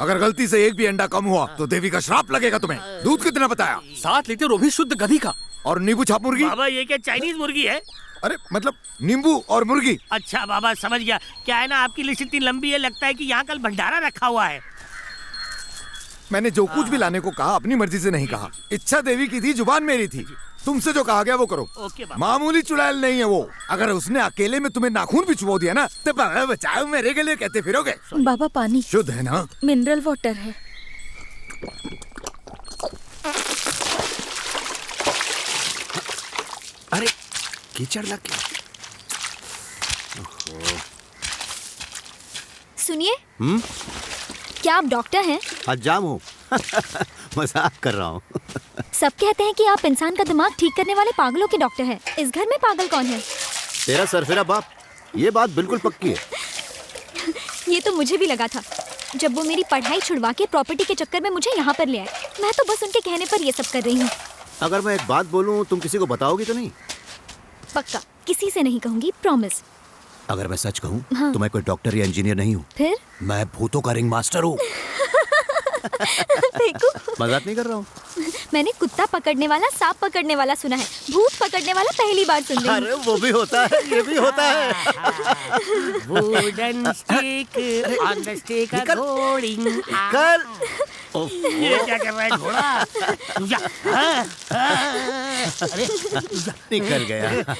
अगर गलती से एक भी अंडा कम हुआ तो देवी का श्राप लगेगा तुम्हें। दूध कितना बताया? 7 लीटर, वो भी शुद्ध गधी का। और नींबू छाप मुर्गी? बाबा ये क्या चाइनीज मुर्गी है? अरे मतलब नींबू और मुर्गी। अच्छा बाबा समझ गया। क्या है ना, आपकी लिस्ट इतनी लंबी है, लगता है कि यहाँ कल भंडारा रखा हुआ है। मैंने जो कुछ भी लाने को कहा अपनी मर्जी से नहीं कहा। इच्छा देवी की थी, जुबान मेरी थी। तुमसे जो कहा गया वो करो। मामूली चुड़ैल नहीं है वो। अगर उसने अकेले में तुम्हें नाखून भी चुबो दिया ना तो बचाओ मेरे के लिए कहते फिरोगे। बाबा पानी शुद्ध है ना? मिनरल वाटर है। अरे कीचड़ लग गया। सुनिए, क्या आप डॉक्टर हैं? हज्जाम हूँ। मजाक कर रहा हूँ। सब कहते हैं कि आप इंसान का दिमाग ठीक करने वाले पागलों के डॉक्टर हैं। इस घर में पागल कौन है? तेरा सरफिरा बाप। ये बात बिल्कुल पक्की है। ये तो मुझे भी लगा था जब वो मेरी पढ़ाई छुड़वा के प्रॉपर्टी के चक्कर में मुझे यहाँ पर ले आए। मैं तो बस उनके कहने पर ये सब कर रही हूँ। अगर मैं एक बात बोलूँ, तुम किसी को बताओगी तो नहीं? पक्का किसी से नहीं कहूँगी, प्रॉमिस। अगर मैं सच कहूँ हाँ। तो मैं कोई डॉक्टर या इंजीनियर नहीं हूँ। फिर? मैं भूतों का रिंग मास्टर हूँ। देखो, मजाक नहीं कर रहा हूँ। मैंने कुत्ता पकड़ने वाला, सांप पकड़ने वाला सुना है, भूत पकड़ने वाला पहली बार सुन रही हूँ। अरे वो भी होता है, ये भी होता है। Wooden stick on the stick a going. निकल। ये क्या कर रहा है घोड़ा? जा, अरे निकल गया।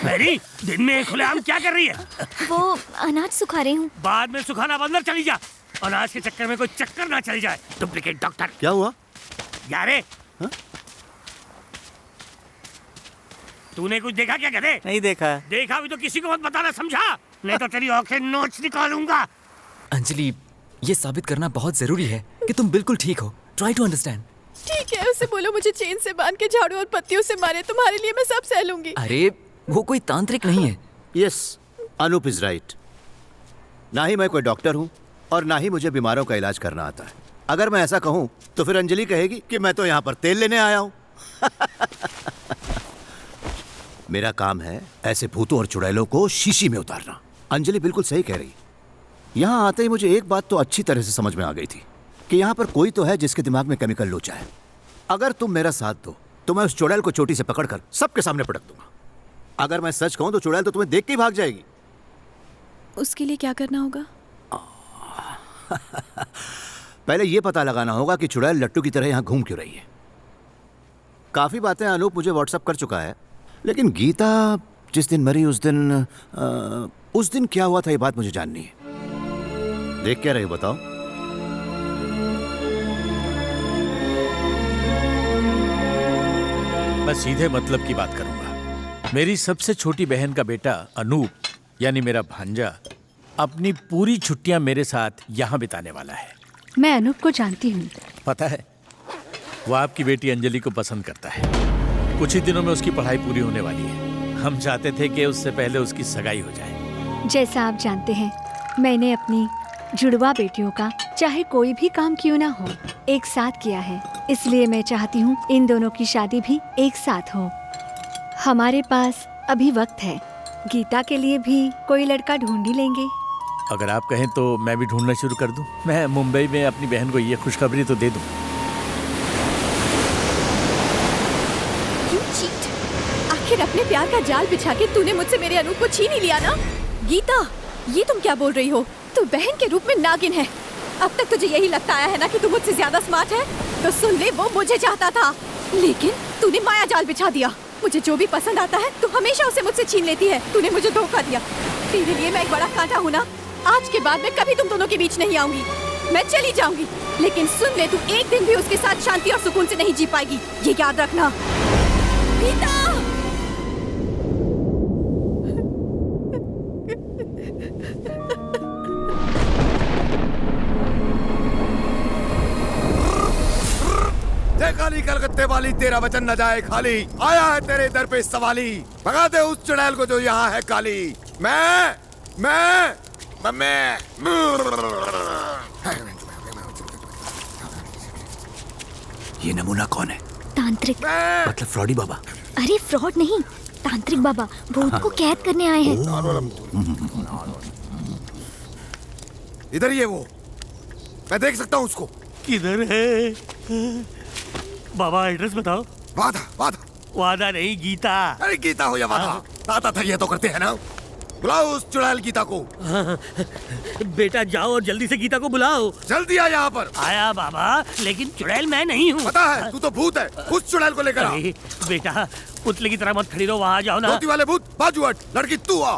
मैरी, दिन में खुलेआम क्या कर रही है? वो अनाज सुखा रही हूँ। बाद में सुखाना बंदर चली जा। अनाज के चक्कर में कोई चक्कर ना चल जाए। Duplicate doctor. क्या हुआ? यारे, तूने कुछ देखा क्या गधे? नहीं देखा। देखा भी तो किसी को मत बताना, समझा? नहीं तो तेरी आंखें नोच निकालूंगा। अंजलि, ये साबित करना बहुत जरूरी है कि तुम बिल्कुल ठीक हो। Try to understand. ठीक है, उसे बोलो मुझे चेन से बांध के झाड़ू और पत्तियों से मारे। तुम्हारे लिए मैं सब सह लूंगी। अरे वो कोई तांत्रिक नहीं है। Yes, Anup is right. ना ही मैं कोई डॉक्टर हूँ और ना ही मुझे बीमारों का इलाज करना आता है। अगर मैं ऐसा कहूँ तो फिर अंजलि कहेगी कि मैं तो यहाँ पर तेल लेने आया हूँ। मेरा काम है ऐसे भूतों और चुड़ैलों को शीशी में उतारना। अंजलि बिल्कुल सही कह रही। यहाँ आते ही मुझे एक बात तो अच्छी तरह से समझ में आ गई थी कि यहाँ पर कोई तो है जिसके दिमाग में केमिकल लोचा है। अगर तुम मेरा साथ दो तो मैं उस चुड़ैल को चोटी से पकड़कर सबके सामने पटक दूंगा। अगर मैं सच कहूँ तो चुड़ैल तो तुम्हें देख के ही भाग जाएगी। उसके लिए क्या करना होगा? पहले ये पता लगाना होगा कि चुड़ैल लट्टू की तरह यहाँ घूम क्यों रही है। काफी बातें अनूप मुझे व्हाट्सएप कर चुका है, लेकिन गीता जिस दिन मरी उस दिन क्या हुआ था ये बात मुझे जाननी है। देख क्या रहे हो बताओ? मैं सीधे मतलब की बात करूंगा। मेरी सबसे छोटी बहन का बेटा अनूप यानी मेरा भांजा अपनी पूरी छुट्टियां मेरे साथ यहाँ बिताने वाला है। मैं अनूप को जानती हूँ। पता है, वो आपकी बेटी अंजलि को पसंद करता है। कुछ ही दिनों में उसकी पढ़ाई पूरी होने वाली है। हम चाहते थे कि उससे पहले उसकी सगाई हो जाए। जैसा आप जानते हैं, मैंने अपनी जुड़वा बेटियों का चाहे कोई भी काम क्यों ना हो एक साथ किया है। इसलिए मैं चाहती हूँ इन दोनों की शादी भी एक साथ हो। हमारे पास अभी वक्त है। गीता के लिए भी कोई लड़का ढूंढ ही लेंगे। अगर आप कहें तो मैं भी ढूंढना शुरू कर दूं। मैं मुंबई में अपनी बहन को ये खुशखबरी तो दे दूं। आखिर अपने प्यार का जाल बिछा के तूने मुझसे मेरे अनूप को छीन ही लिया ना? गीता, ये तुम क्या बोल रही हो? तू बहन के रूप में नागिन है। अब तक तुझे यही लगता आया है ना कि तू मुझसे ज्यादा स्मार्ट है? तो सुन ले, वो मुझे चाहता था, लेकिन तूने माया जाल बिछा दिया। मुझे जो भी पसंद आता है तू हमेशा उसे मुझसे छीन लेती है। तूने मुझे धोखा दिया। तेरे लिए मैं एक बड़ा कांटा हूँ ना। आज के बाद मैं कभी तुम दोनों के बीच नहीं आऊंगी। मैं चली जाऊंगी, लेकिन सुन ले, तू एक दिन भी उसके साथ शांति और सुकून से नहीं जी पाएगी। ये याद रखना। गीता! काली कलकत्ते वाली, तेरा वचन न जाए खाली। आया है तेरे दर पे सवाली। भगा दे उस चुड़ैल को जो यहाँ है काली। मैं ये नमूना कौन है? तांत्रिक। मतलब फ्रॉडी बाबा? अरे फ्रॉड नहीं, तांत्रिक बाबा भूत को कैद करने आए हैं। इधर ही है वो, मैं देख सकता हूँ उसको। किधर है? बाबा एड्रेस बताओ। वादा नहीं, गीता। अरे गीता हो या वादा था ये तो करते हैं ना। बुलाओ उस चुड़ैल गीता को। बेटा जाओ और जल्दी से गीता को बुलाओ। जल्दी आ यहाँ पर। आया बाबा, लेकिन चुड़ैल मैं नहीं हूँ। पता है, तू तो भूत है। उस चुड़ैल को लेकर आ। बेटा पुतले की तरह मत खड़ी रहो, वहाँ जाओ ना। धोती वाले भूत बाजू हट। लड़की तू आ।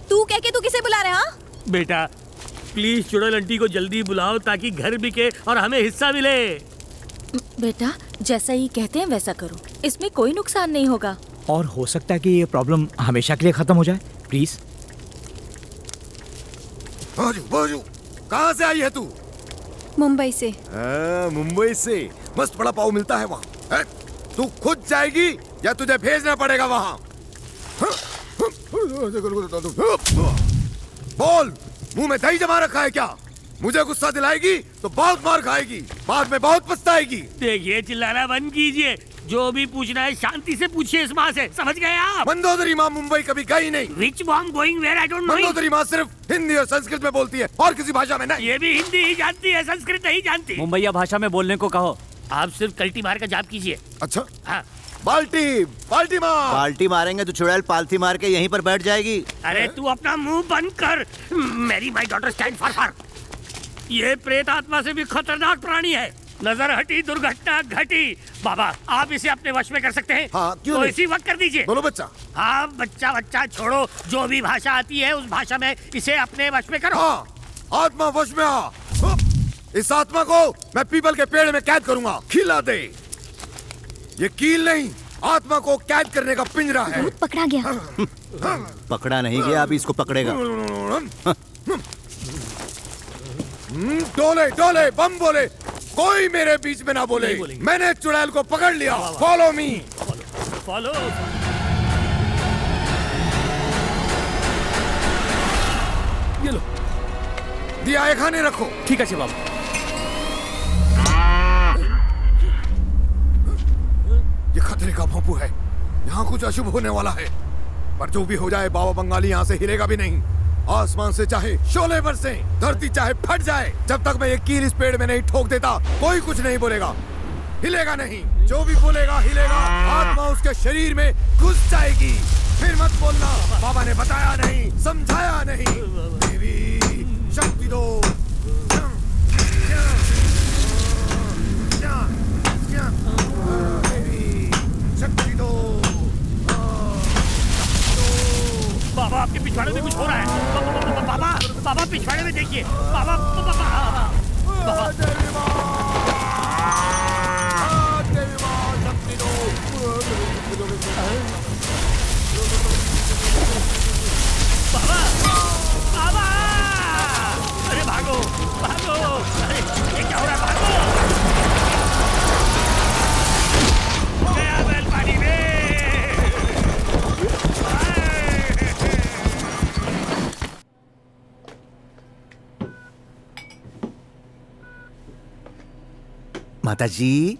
तू कह के तू किसे बुला रहा? बेटा प्लीज चुड़ैल आंटी को जल्दी बुलाओ ताकि घर बिके और हमें हिस्सा मिले। बेटा जैसा ही कहते हैं वैसा करो, इसमें कोई नुकसान नहीं होगा। और हो सकता है कि ये प्रॉब्लम हमेशा के लिए खत्म हो जाए। प्लीज। बाजू, कहाँ से आई है तू? मुंबई से। मुंबई से मस्त बड़ा पाव मिलता है वहाँ। तू खुद जाएगी या तुझे भेजना पड़ेगा वहाँ? बोल, मुंह में दही जमा रखा है क्या? मुझे गुस्सा दिलाएगी तो बहुत मार खाएगी, बाद में बहुत पछताएगी। देखिए, चिल्लाना बंद कीजिए। जो भी पूछना है शांति से पूछिए इस माँ से, समझ गए आप? मंदोदरी माँ मुंबई कभी गई नहीं। Which mom going where I don't know. Mandodari माँ सिर्फ हिंदी और संस्कृत में बोलती है और किसी भाषा में नहीं। ये भी हिंदी ही जानती है, संस्कृत नहीं जानती। मुंबईया भाषा में बोलने को कहो। आप सिर्फ कल्टी मार का जाप कीजिए। अच्छा। हाँ। बाल्टी बाल्टी मार। बाल्टी मारेंगे तो चुड़ैल पालथी मार के यहीं पर बैठ जाएगी। अरे तू अपना मुंह बंद कर। मेरी माई डॉटर स्टैंड फॉर। ये प्रेत आत्मा से भी खतरनाक प्राणी है। नजर हटी, दुर्घटना घटी। बाबा, आप इसे अपने वश में कर सकते हैं? हाँ, क्यों तो नहीं? इसी वक्त कर दीजिए। बोलो बच्चा। हाँ, बच्चा छोड़ो, जो भी भाषा आती है उस भाषा में इसे अपने वश में करो। हाँ, आत्मा वश में आ। इस आत्मा को मैं पीपल के पेड़ में कैद करूंगा। खिला दे। ये कील नहीं, आत्मा को कैद करने का पिंजरा है। पकड़ा गया। पकड़ा नहीं गया, अभी इसको पकड़ेगा। डोले डोले बम बोले, कोई मेरे बीच में ना बोले। मैंने चुड़ैल को पकड़ लिया। Follow me. फॉलो। ये लो, दिया एक खाने रखो। ठीक है बाबा। ये खतरे का भोंपू है, यहाँ कुछ अशुभ होने वाला है। पर जो भी हो जाए, बाबा बंगाली यहाँ से हिलेगा भी नहीं। आसमान से चाहे शोले बरसे, धरती चाहे फट जाए, जब तक मैं ये कील इस पेड़ में नहीं ठोक देता, कोई कुछ नहीं बोलेगा, हिलेगा नहीं। जो भी बोलेगा हिलेगा। आत्मा उसके शरीर में घुस जाएगी। फिर मत बोलना बाबा ने बताया नहीं, समझाया नहीं। देवी शक्ति दो। देवी शक्ति दो। बाबा, आपके पिछवाड़े में कुछ हो रहा है। बाबा पिछवाड़े में देखिए। बाबा अरे भागो भागो। अरे ये क्या हो रहा है? भागो। गया बैल पानी में। माता जी।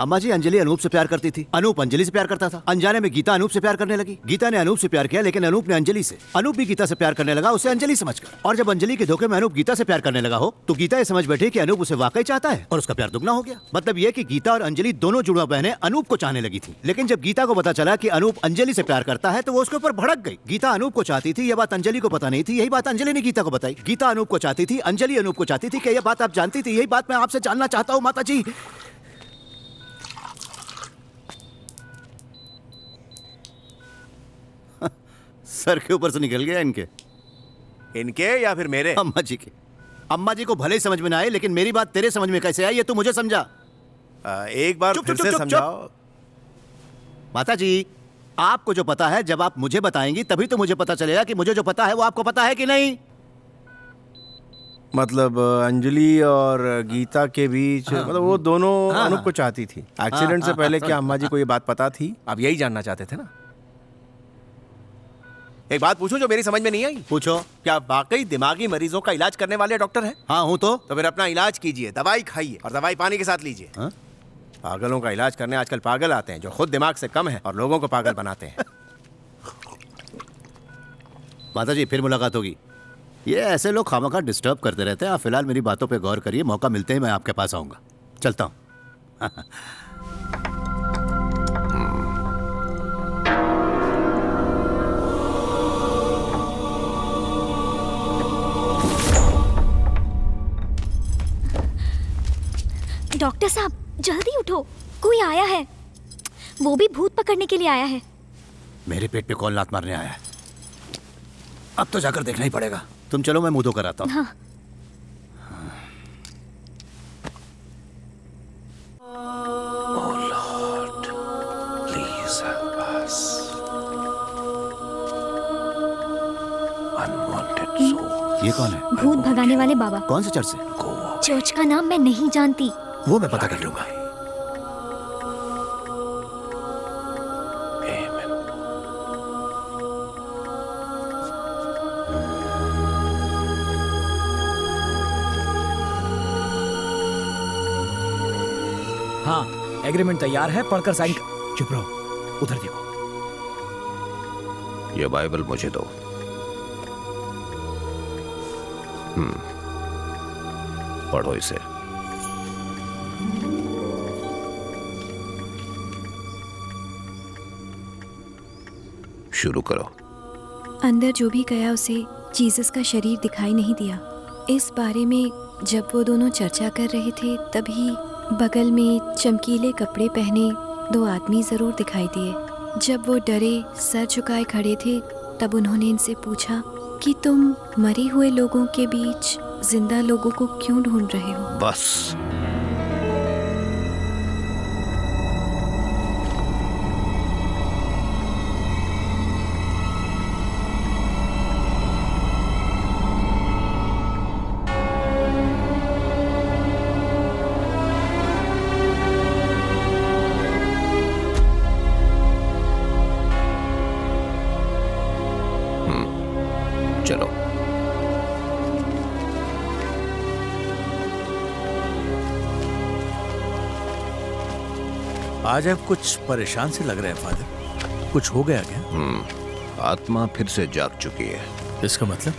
अम्मा जी, अंजलि अनूप से प्यार करती थी, अनूप अंजलि से प्यार करता था। अनजाने में गीता अनूप से प्यार करने लगी। गीता ने अनूप से प्यार किया, लेकिन अनूप ने अंजलि से। अनूप भी गीता से प्यार करने लगा, उसे अंजलि समझकर। और जब अंजलि के धोखे में अनूप गीता से प्यार करने लगा हो, तो गीता ये समझ बैठी कि अनूप उसे वाकई चाहता है और उसका प्यार दुगना हो गया। मतलब ये कि गीता और अंजलि दोनों जुड़वा बहनें अनूप को चाहने लगी थी। लेकिन जब गीता को पता चला कि अनूप अंजलि से प्यार करता है, तो वो उसके ऊपर भड़क गई। गीता अनूप को चाहती थी, यह बात अंजलि को पता नहीं थी। यही बात अंजलि ने गीता को बताई। गीता अनूप को चाहती थी, अंजलि अनूप को चाहती थी। क्या यह बात आप जानती थी? यही बात मैं आपसे जानना चाहता हूँ माता जी। सर के ऊपर से निकल गया इनके। इनके या फिर मेरे? अम्मा जी के। अम्मा जी को भले ही समझ में ना आए, लेकिन मेरी बात तेरे समझ में कैसे आई, ये तू मुझे समझा। एक बार फिर से समझाओ। माता जी, आपको जो पता है, जब आप मुझे बताएंगी तभी तो मुझे पता चलेगा कि मुझे जो पता है वो आपको पता है कि नहीं। मतलब अंजलि और गीता के बीच, मतलब वो दोनों अनूप को चाहती थी। एक्सीडेंट से पहले क्या अम्मा जी को ये बात पता थी? आप यही जानना चाहते थे ना? एक बात पूछूं जो मेरी समझ में नहीं आई? पूछो। क्या आप वाकई दिमागी मरीजों का इलाज करने वाले डॉक्टर हैं? हाँ हूँ। तो फिर अपना इलाज कीजिए, दवाई खाइए और दवाई पानी के साथ लीजिए। पागलों का इलाज करने आजकल पागल आते हैं जो खुद दिमाग से कम है और लोगों को पागल बनाते हैं। माता जी, फिर मुलाकात होगी। ये ऐसे लोग खामखा डिस्टर्ब करते रहते हैं। आप फिलहाल मेरी बातों पे गौर करिए, मौका मिलते ही मैं आपके पास आऊंगा। चलता हूँ। डॉक्टर साहब, जल्दी उठो, कोई आया है। वो भी भूत पकड़ने के लिए आया है। मेरे पेट पे कौन लात मारने आया है? अब तो जाकर देखना ही पड़ेगा। तुम चलो, मैं मुंह धो कर आता हूँ। हाँ। ये कौन है? भूत भगाने वाले बाबा। कौन से चर्च से? चर्च का नाम मैं नहीं जानती। वो मैं पता कर लूंगा। हाँ, एग्रीमेंट तैयार है, पढ़कर साइन। चुप रहो, उधर देखो। ये बाइबल मुझे दो। पढ़ो इसे। शुरू करो। अंदर जो भी गया उसे जीसस का शरीर दिखाई नहीं दिया। इस बारे में जब वो दोनों चर्चा कर रहे थे तभी बगल में चमकीले कपड़े पहने 2 आदमी जरूर दिखाई दिए। जब वो डरे सर झुकाए खड़े थे तब उन्होंने इनसे पूछा कि तुम मरे हुए लोगों के बीच जिंदा लोगों को क्यों ढूंढ रहे हो? बस। चलो। आज आप कुछ परेशान से लग रहे हैं फादर। कुछ हो गया क्या? आत्मा फिर से जाग चुकी है। इसका मतलब?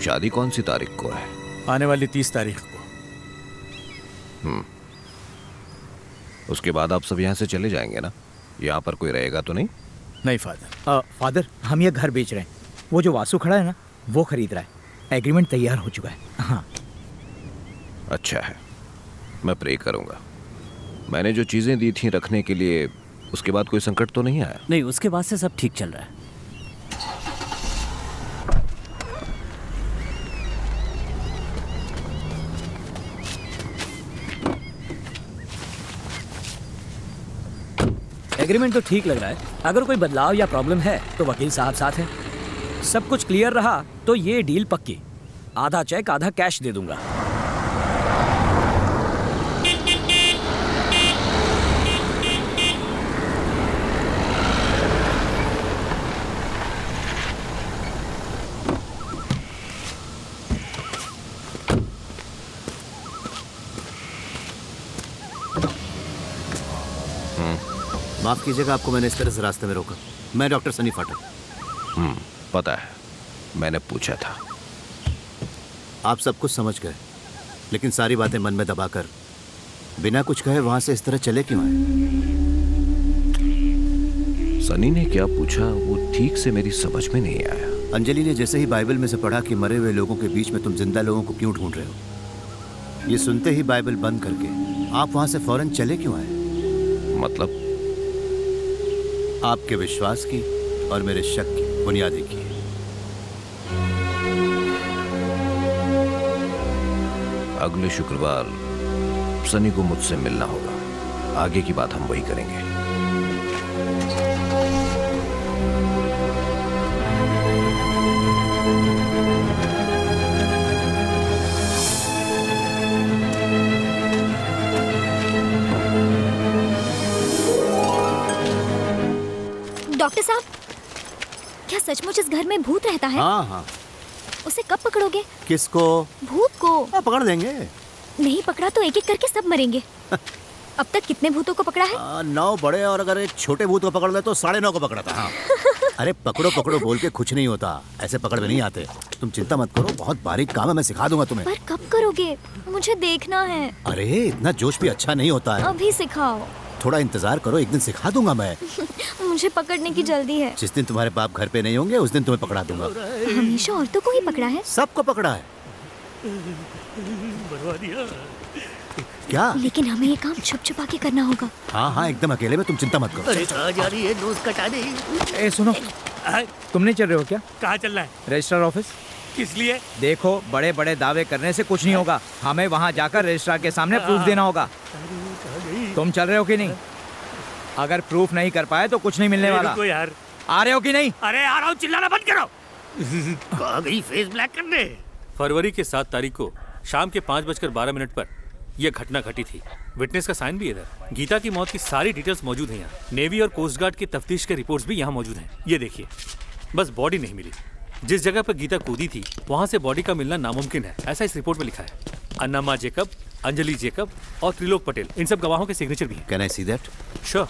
शादी कौन सी तारीख को है? आने वाली 30 तारीख को। उसके बाद आप सब यहाँ से चले जाएंगे ना? यहाँ पर कोई रहेगा तो नहीं? नहीं फादर। फादर, हम ये घर बेच रहे हैं। वो जो वासु खड़ा है ना, वो खरीद रहा है। एग्रीमेंट तैयार हो चुका है। हाँ। अच्छा है, मैं प्रे करूँगा। मैंने जो चीज़ें दी थी रखने के लिए, उसके बाद कोई संकट तो नहीं आया? नहीं, उसके बाद से सब ठीक चल रहा है। एग्रीमेंट तो ठीक लग रहा है। अगर कोई बदलाव या प्रॉब्लम है तो वकील साहब साथ हैं। सब कुछ क्लियर रहा तो ये डील पक्की। आधा चेक आधा कैश दे दूंगा। माफ कीजिएगा, आपको मैंने इस तरह से रास्ते में रोका। मैं डॉक्टर सनी फाटक। पता है, मैंने पूछा था। आप सब कुछ समझ गए, लेकिन सारी बातें मन में दबाकर बिना कुछ कहे वहां से इस तरह चले क्यों आए? सनी ने क्या पूछा वो ठीक से मेरी समझ में नहीं आया। अंजलि ने जैसे ही बाइबल में से पढ़ा कि मरे हुए लोगों के बीच में तुम जिंदा लोगों को क्यों ढूंढ रहे हो, ये सुनते ही बाइबल बंद करके आप वहां से फौरन चले क्यों आए? मतलब? आपके विश्वास की और मेरे शक की बुनियादी की। अगले शुक्रवार सनी को मुझसे मिलना होगा। आगे की बात हम वही करेंगे। डॉक्टर साहब, क्या सचमुच इस घर में भूत रहता है? हाँ हाँ। उसे कब पकड़ोगे? किसको? भूत को। पकड़ लेंगे। नहीं पकड़ा तो एक एक करके सब मरेंगे। अब तक कितने भूतों को पकड़ा है? 9 बड़े, और अगर एक छोटे भूत को पकड़ ले तो 9.5 को पकड़ा था। हाँ। अरे पकड़ो पकड़ो बोल के कुछ नहीं होता, ऐसे पकड़ में नहीं आते। तुम चिंता मत करो, बहुत बारीक काम है, मैं सिखा दूंगा तुम्हें। पर कब करोगे? मुझे देखना है। अरे इतना जोश भी अच्छा नहीं होता है। अभी सिखाओ। थोड़ा इंतजार करो, एक दिन सिखा दूंगा मैं। मुझे पकड़ने की जल्दी है। जिस दिन तुम्हारे बाप घर पे नहीं होंगे उस दिन तुम्हें पकड़ा दूंगा। हमेशा औरतों को ही पकड़ा है? सबको पकड़ा है। क्या? लेकिन हमें ये काम छुप छुपा के करना होगा। हाँ हाँ, एकदम अकेले में, तुम चिंता मत करो। अरे कहाँ जा रही है? नोज कटा दे। ए सुनो, तुम नहीं चल रहे हो क्या? कहाँ चल रहा है? Registrar office. किस लिए? देखो, बड़े बड़े दावे करने से कुछ नहीं होगा। हमें वहाँ जाकर रजिस्ट्रार के सामने प्रूफ देना होगा। तुम चल रहे हो कि नहीं? अगर प्रूफ नहीं कर पाए तो कुछ नहीं मिलने वाला। रुको यार, आ रहे हो कि नहीं? अरे आ रहा हूँ, चिल्लाना बंद करो। कहाँ गई फेस ब्लैक करने? फरवरी के 7 तारीख को शाम के 5:12 पर यह घटना घटी थी। विटनेस का साइन भी इधर। गीता की मौत की सारी डिटेल्स मौजूद हैं यहाँ। नेवी और कोस्ट गार्ड की तफ्तीश के रिपोर्ट्स भी यहाँ मौजूद हैं। ये देखिए, बस बॉडी नहीं मिली। जिस जगह पर गीता कूदी थी वहाँ से बॉडी का मिलना नामुमकिन है, ऐसा इस रिपोर्ट में लिखा है। अन्नामा जेकब, अंजलि जेकब और त्रिलोक पटेल, इन सब गवाहों के सिग्नेचर भी हैं। Can I see that? Sure.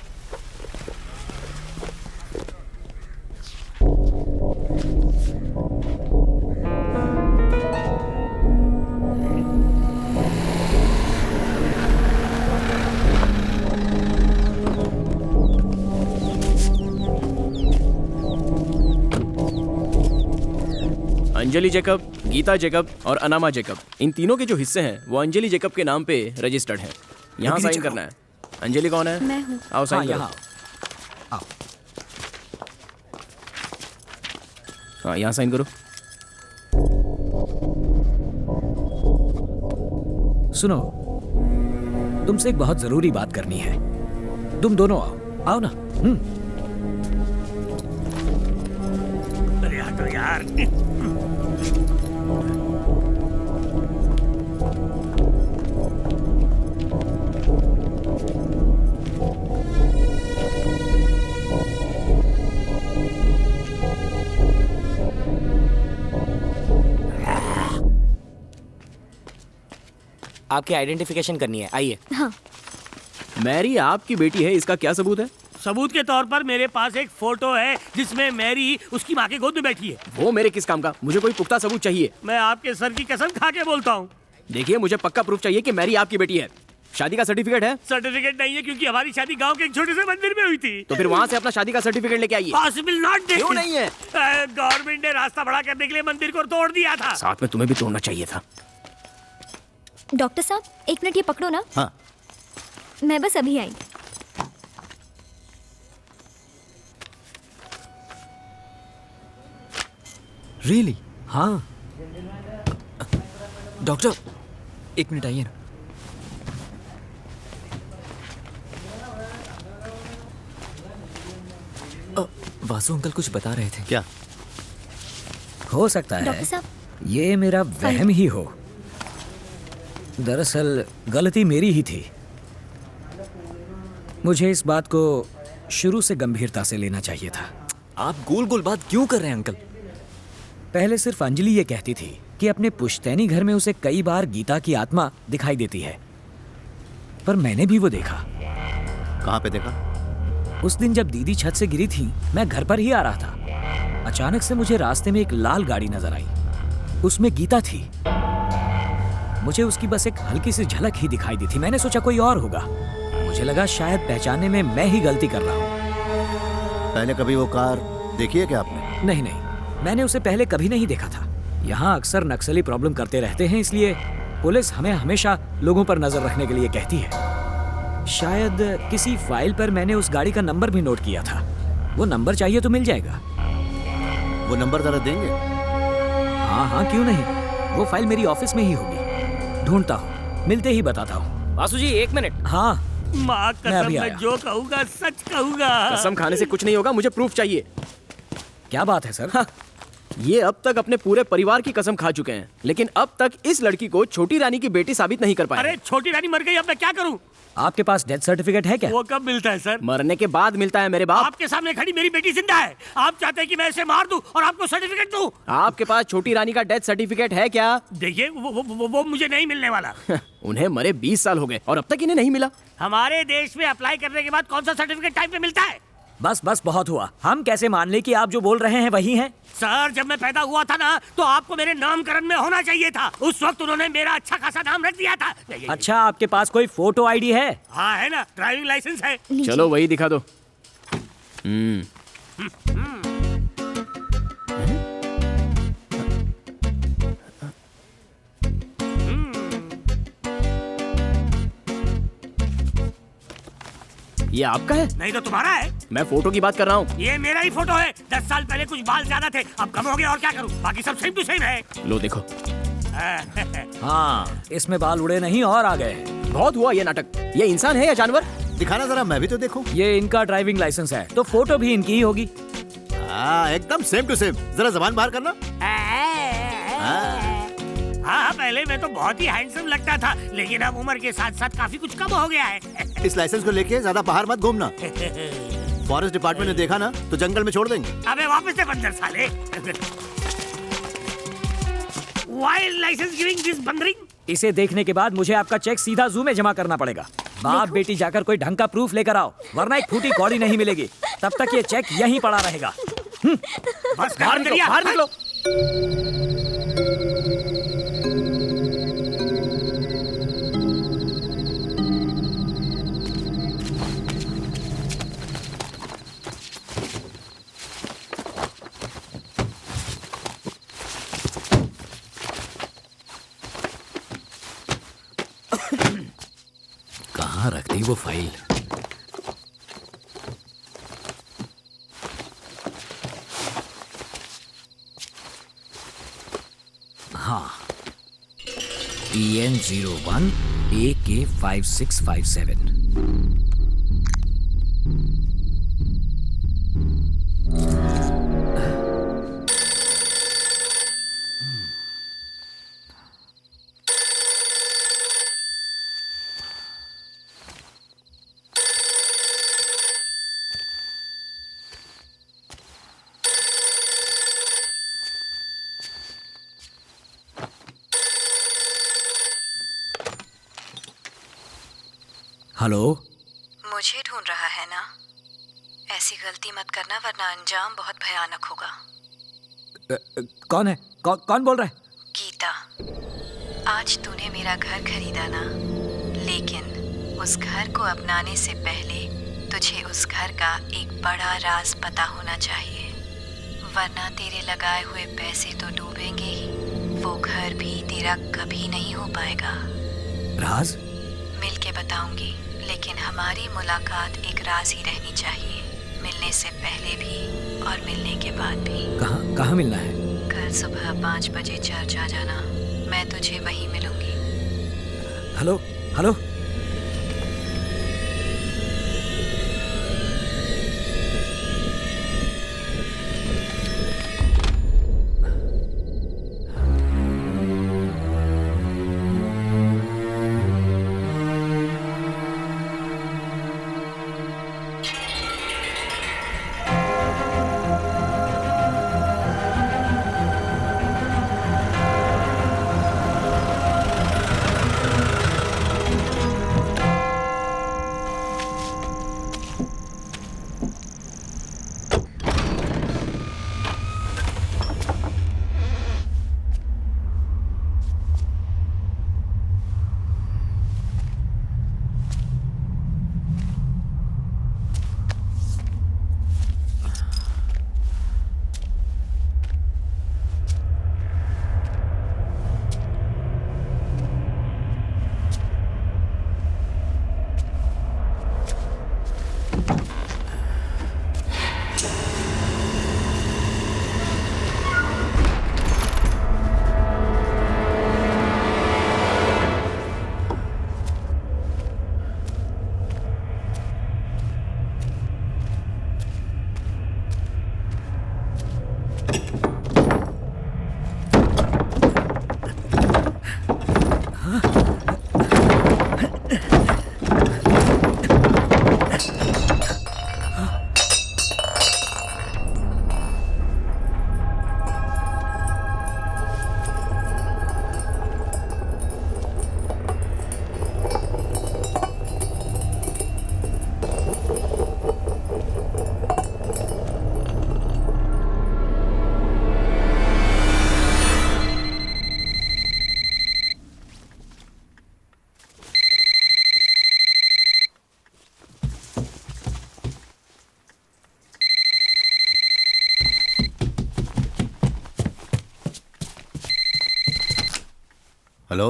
Anjali Jacob, Geeta Jacob और अनामा जेकब, इन तीनों के जो हिस्से हैं वो अंजलि जेकब के नाम पे रजिस्टर्ड हैं। यहाँ साइन करना है। अंजलि कौन है? मैं हूँ। आओ साइन करो। हाँ, यहाँ साइन करो। सुनो, तुमसे एक बहुत जरूरी बात करनी है। तुम दोनों आओ ना। अरे हटो यार। आपकी आइडेंटिफिकेशन करनी है, आइए। हाँ। मैरी आपकी बेटी है, इसका क्या सबूत है? सबूत के तौर पर मेरे पास एक फोटो है जिसमें मैरी उसकी माँ के गोद में बैठी है। वो मेरे किस काम का? मुझे कोई पुख्ता सबूत चाहिए। मैं आपके सर की कसम खा के बोलता हूँ। देखिए, मुझे पक्का प्रूफ चाहिए कि मैरी आपकी बेटी है। शादी का सर्टिफिकेट है? सर्टिफिकेट नहीं है, क्योंकि हमारी शादी गांव के एक छोटे से मंदिर में हुई थी। तो फिर वहाँ से अपना शादी का सर्टिफिकेट लेके आइए। Possible not. क्यों नहीं है? गवर्नमेंट ने रास्ता बड़ा करने के लिए मंदिर को तोड़ दिया था। साथ में तुम्हें भी तोड़ना चाहिए था। डॉक्टर साहब, 1 मिनट ये पकड़ो ना। हाँ। मैं बस अभी आई। रियली? हाँ। डॉक्टर, 1 मिनट आइए ना। वासु अंकल कुछ बता रहे थे। क्या? हो सकता है डॉक्टर साहब, ये मेरा वहम ही हो। दरअसल गलती मेरी ही थी। मुझे इस बात को शुरू से गंभीरता से लेना चाहिए था। आप गोल गोल बात क्यों कर रहे हैं अंकल? पहले सिर्फ अंजलि ये कहती थी कि अपने पुश्तैनी घर में उसे कई बार गीता की आत्मा दिखाई देती है, पर मैंने भी वो देखा। कहाँ पे देखा? उस दिन जब दीदी छत से गिरी थी, मैं घर पर ही आ रहा था। अचानक से मुझे रास्ते में एक लाल गाड़ी नजर आई। उसमें गीता थी। मुझे उसकी बस एक हल्की सी झलक ही दिखाई दी थी। मैंने सोचा कोई और होगा। मुझे लगा शायद पहचानने में मैं ही गलती कर रहा हूँ। पहले कभी वो कार देखी है क्या आपने? नहीं नहीं, मैंने उसे पहले कभी नहीं देखा था। यहाँ अक्सर नक्सली प्रॉब्लम करते रहते हैं, इसलिए पुलिस हमें हमेशा लोगों पर नजर रखने के लिए कहती है। शायद किसी फाइल पर मैंने उस गाड़ी का नंबर भी नोट किया था। वो नंबर चाहिए तो मिल जाएगा। वो नंबर जरा देंगे? हाँ हाँ, क्यों नहीं। वो फाइल मेरी ऑफिस में ही होगी। ढूंढता हूँ, मिलते ही बताता हूँ। वासु जी 1 मिनट। हाँ, माँ कसम, मैं जो कहूँगा सच कहूँगा। कसम खाने से कुछ नहीं होगा, मुझे प्रूफ चाहिए। क्या बात है सर? हाँ, ये अब तक अपने पूरे परिवार की कसम खा चुके हैं, लेकिन अब तक इस लड़की को छोटी रानी की बेटी साबित नहीं कर पाए। अरे छोटी रानी मर गई, अब मैं क्या करूँ? आपके पास डेथ सर्टिफिकेट है क्या? वो कब मिलता है सर? मरने के बाद मिलता है मेरे बाप। आपके सामने खड़ी मेरी बेटी जिंदा है। आप चाहते हैं कि मैं इसे मार दूं और आपको सर्टिफिकेट दूं? आपके पास छोटी रानी का डेथ सर्टिफिकेट है क्या? देखिए, वो मुझे नहीं मिलने वाला। उन्हें मरे 20 साल हो गए और अब तक इन्हें नहीं मिला। हमारे देश में अप्लाई करने के बाद कौन सा सर्टिफिकेट टाइम पे मिलता है? बस बस, बहुत हुआ। हम कैसे मान ले कि आप जो बोल रहे हैं वही हैं? सर, जब मैं पैदा हुआ था ना, तो आपको मेरे नामकरण में होना चाहिए था। उस वक्त उन्होंने मेरा अच्छा खासा नाम रख दिया था। अच्छा, आपके पास कोई फोटो आईडी है? हाँ है ना, ड्राइविंग लाइसेंस है। चलो वही दिखा दो। ये आपका है? नहीं तो तुम्हारा है। मैं फोटो की बात कर रहा हूँ। ये मेरा ही फोटो है। 10 साल पहले कुछ बाल ज्यादा थे, अब कम हो गए और क्या करूँ? बाकी सब सेम टू सेम है। लो देखो। हाँ, इसमें बाल उड़े नहीं और आ गए। बहुत हुआ ये नाटक। ये इंसान है या जानवर? दिखाना जरा, मैं भी तो देखूं। ये इनका ड्राइविंग लाइसेंस है, तो फोटो भी इनकी ही होगी। एकदम सेम टू सेम। जरा जबान बाहर करना। हाँ, पहले मैं तो बहुत ही हैंडसम लगता था, लेकिन अब उम्र के साथ साथ काफी कुछ कम हो गया है। इस लाइसेंस को लेके ज्यादा बाहर मत घूमना। फॉरेस्ट डिपार्टमेंट ने देखा ना तो जंगल में छोड़ देंगे। अबे वापस से बंदर साले। वाइल्ड लाइसेंस गिविंग दिस बंदरिंग। इसे देखने के बाद मुझे आपका चेक सीधा जू में जमा करना पड़ेगा। बाप बेटी जाकर कोई ढंग का प्रूफ लेकर आओ, वरना एक फूटी कौड़ी नहीं मिलेगी। तब तक ये चेक यहीं पड़ा रहेगा। बस बाहर निकलो, बाहर निकलो। कहाँ रख दी वो फाइल? हाँ, PN01 AK5657। हेलो, मुझे ढूंढ रहा है ना? ऐसी गलती मत करना वरना अंजाम बहुत भयानक होगा। कौन है? कौन बोल रहा है? गीता, आज तूने मेरा घर खरीदा ना, लेकिन उस घर को अपनाने से पहले तुझे उस घर का एक बड़ा राज पता होना चाहिए, वरना तेरे लगाए हुए पैसे तो डूबेंगे ही, वो घर भी तेरा कभी नहीं हो पाएगा। राज? मिल के बताऊंगी, लेकिन हमारी मुलाकात एक राज ही रहनी चाहिए, मिलने से पहले भी और मिलने के बाद भी। कहाँ मिलना है? कल सुबह 5 बजे चर्च आ जाना, मैं तुझे वहीं मिलूंगी। हेलो हेलो, हेलो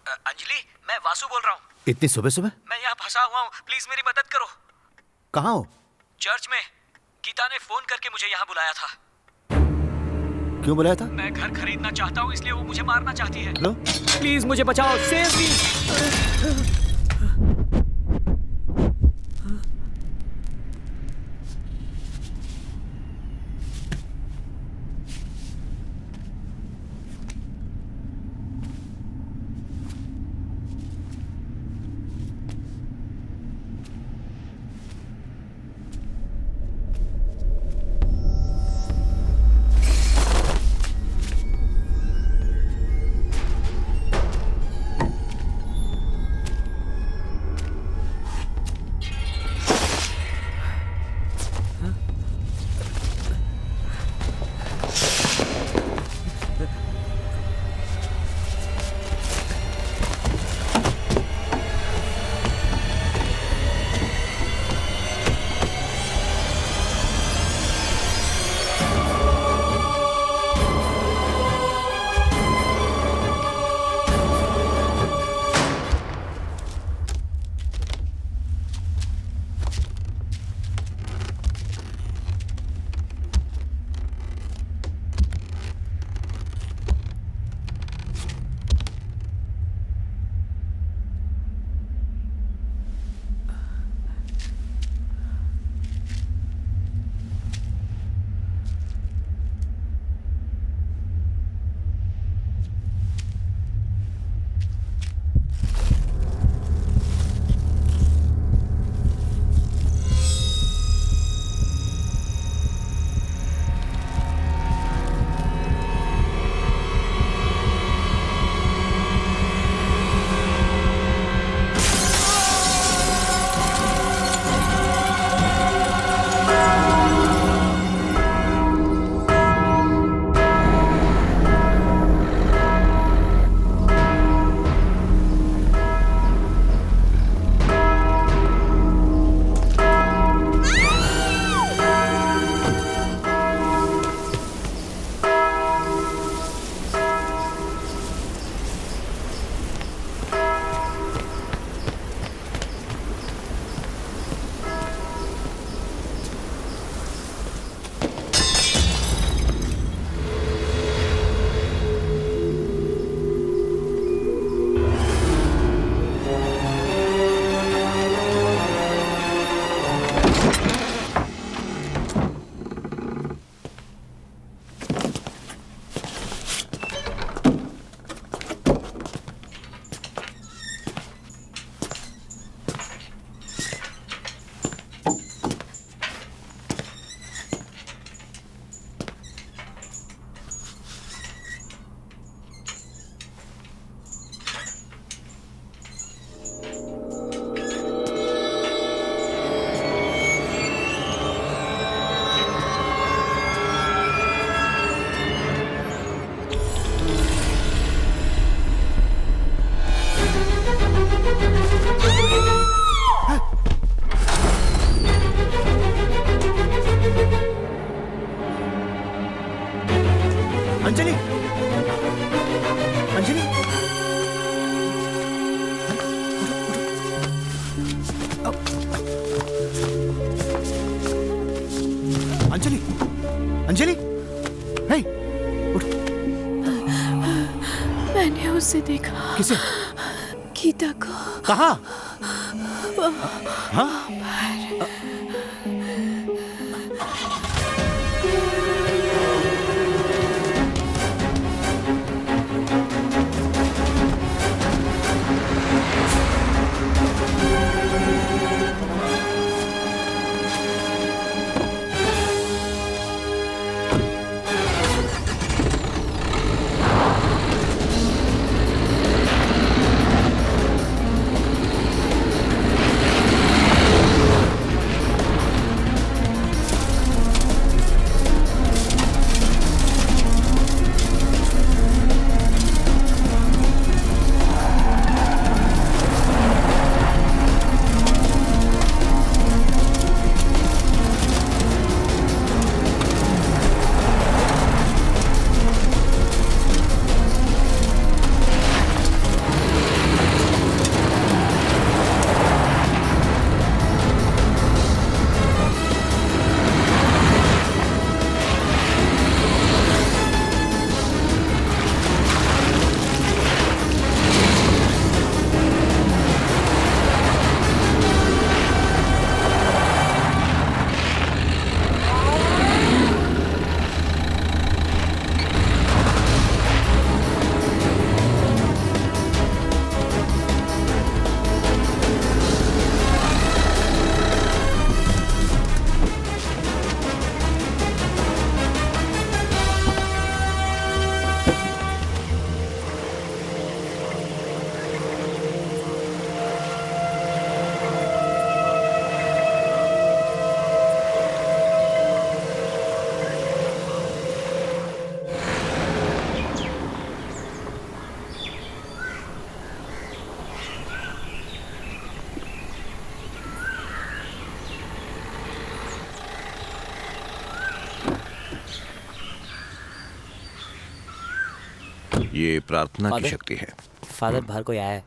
अंजलि, मैं वासु बोल रहा हूँ। इतनी सुबह सुबह? मैं यहाँ फंसा हुआ हूँ, प्लीज मेरी मदद करो। कहाँ हो? चर्च में। गीता ने फोन करके मुझे यहाँ बुलाया था। क्यों बुलाया था? मैं घर खरीदना चाहता हूँ, इसलिए वो मुझे मारना चाहती है। हेलो, प्लीज मुझे बचाओ, सेव मी। अंजलि, अंजलि, अंजलि, अंजलि, हे, उठ। मैंने उसे देखा। किसे? गीता को। कहाँ? वो हाँ? ये प्रार्थना की फादर? शक्ति है। फादर बाहर कोई आया है।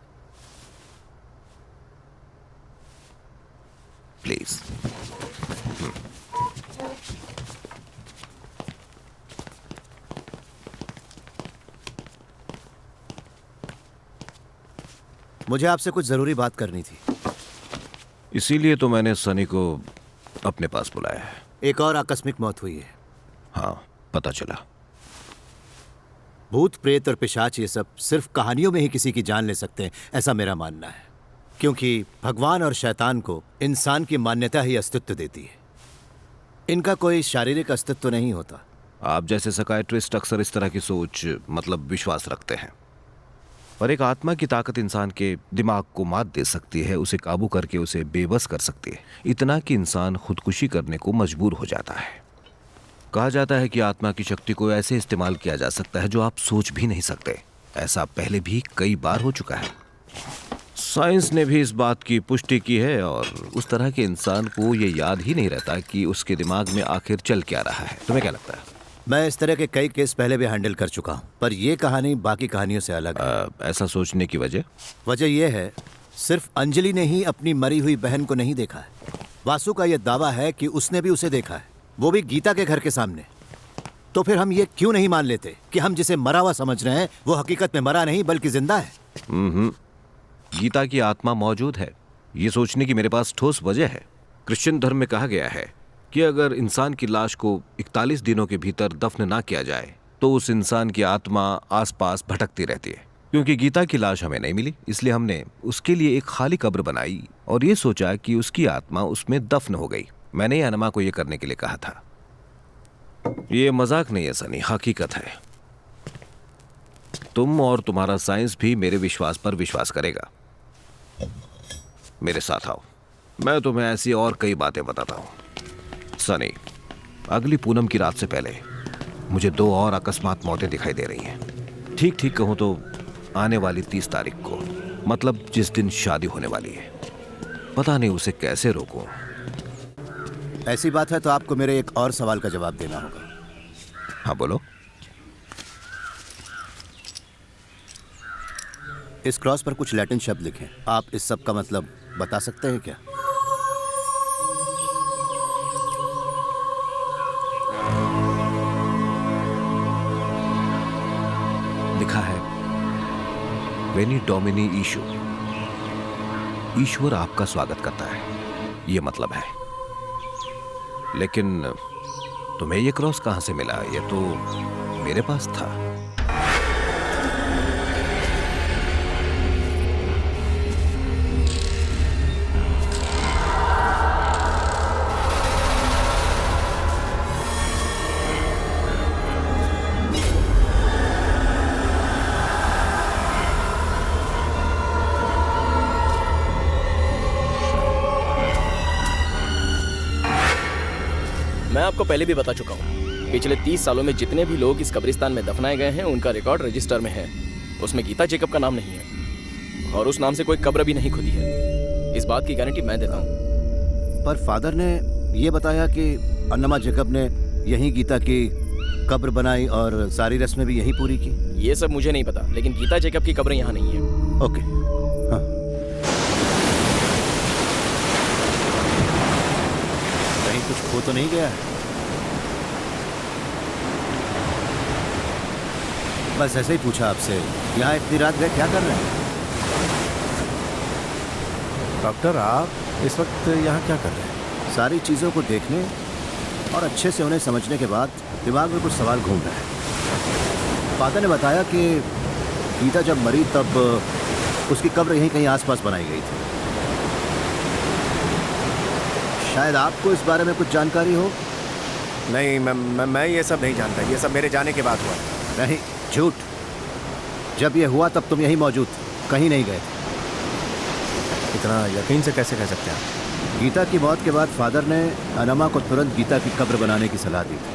प्लीज। मुझे आपसे कुछ जरूरी बात करनी थी। इसीलिए तो मैंने सनी को अपने पास बुलाया है। एक और आकस्मिक मौत हुई है। हाँ, पता चला। भूत प्रेत और पिशाच ये सब सिर्फ कहानियों में ही किसी की जान ले सकते हैं, ऐसा मेरा मानना है। क्योंकि भगवान और शैतान को इंसान की मान्यता ही अस्तित्व देती है। इनका कोई शारीरिक अस्तित्व नहीं होता। आप जैसे साइकियाट्रिस्ट अक्सर इस तरह की सोच मतलब विश्वास रखते हैं। पर एक आत्मा की ताकत इंसान के दिमाग को मात दे सकती है, उसे काबू करके उसे बेबस कर सकती है, इतना कि इंसान खुदकुशी करने को मजबूर हो जाता है। कहा जाता है कि आत्मा की शक्ति को ऐसे इस्तेमाल किया जा सकता है जो आप सोच भी नहीं सकते। ऐसा पहले भी कई बार हो चुका है। साइंस ने भी इस बात की पुष्टि की है और उस तरह के इंसान को ये याद ही नहीं रहता कि उसके दिमाग में आखिर चल क्या रहा है। तुम्हें क्या लगता है? मैं इस तरह के कई केस पहले भी हैंडल कर चुका हूँ, पर यह कहानी बाकी कहानियों से अलग है। ऐसा सोचने की वजह यह है, सिर्फ अंजलि ने ही अपनी मरी हुई बहन को नहीं देखा है। वासु का यह दावा है कि उसने भी उसे देखा है, वो भी गीता के घर के सामने। तो फिर हम ये क्यों नहीं मान लेते कि हम जिसे मरा हुआ समझ रहे हैं वो हकीकत में मरा नहीं बल्कि जिंदा है। गीता की आत्मा मौजूद है, ये सोचने की मेरे पास ठोस वजह है। क्रिश्चियन धर्म में कहा गया है कि अगर इंसान की लाश को 41 दिनों के भीतर दफन ना किया जाए तो उस इंसान की आत्मा आसपास भटकती रहती है। क्योंकि गीता की लाश हमें नहीं मिली, इसलिए हमने उसके लिए एक खाली कब्र बनाई और ये सोचा कि उसकी आत्मा उसमें दफन हो गई। मैंने अनमा को यह करने के लिए कहा था। ये मजाक नहीं है सनी, हकीकत है। तुम और तुम्हारा साइंस भी मेरे विश्वास पर विश्वास करेगा। मेरे साथ आओ, मैं तुम्हें ऐसी और कई बातें बताता हूं। सनी, अगली पूनम की रात से पहले मुझे 2 और अकस्मात मौतें दिखाई दे रही हैं। ठीक कहूं तो आने वाली 30 तारीख को, मतलब जिस दिन शादी होने वाली है। पता नहीं उसे कैसे रोकूं। ऐसी बात है तो आपको मेरे एक और सवाल का जवाब देना होगा। हाँ बोलो। इस क्रॉस पर कुछ लैटिन शब्द लिखे। आप इस सब का मतलब बता सकते हैं क्या? लिखा है वेनी डोमिनी ईशु, ईश्वर आपका स्वागत करता है, ये मतलब है। लेकिन तुम्हें ये क्रॉस कहां से मिला? ये तो मेरे पास था। मैं आपको पहले भी बता चुका हूँ, पिछले 30 सालों में जितने भी लोग इस कब्रिस्तान में दफनाए गए हैं उनका रिकॉर्ड रजिस्टर में है। उसमें गीता जेकब का नाम नहीं है और उस नाम से कोई कब्र भी नहीं खुदी है। इस बात की गारंटी मैं देता हूँ। पर फादर ने ये बताया कि अन्नमा जेकब ने यहीं गीता की कब्र बनाई और सारी रस्में भी यहीं पूरी की। ये सब मुझे नहीं पता, लेकिन गीता जेकब की कब्र यहाँ नहीं है। ओके, हाँ। कहीं कुछ खो तो नहीं गया है? बस ऐसे ही पूछा आपसे। यहाँ इतनी रात गए क्या कर रहे हैं? डॉक्टर, आप इस वक्त यहाँ क्या कर रहे हैं? सारी चीज़ों को देखने और अच्छे से उन्हें समझने के बाद दिमाग में कुछ सवाल घूम रहे हैं। फादर ने बताया कि गीता जब मरी तब उसकी कब्र यहीं कहीं आसपास बनाई गई थी। शायद आपको इस बारे में कुछ जानकारी हो। नहीं, मैं ये सब नहीं जानता। ये सब मेरे जाने के बाद हुआ। नहीं, झूठ। जब ये हुआ तब तुम यहीं मौजूद थे, कहीं नहीं गए थे। इतना यकीन से कैसे कह सकते हैं आप? गीता की मौत के बाद फादर ने अन्नमा को तुरंत गीता की कब्र बनाने की सलाह दी थी।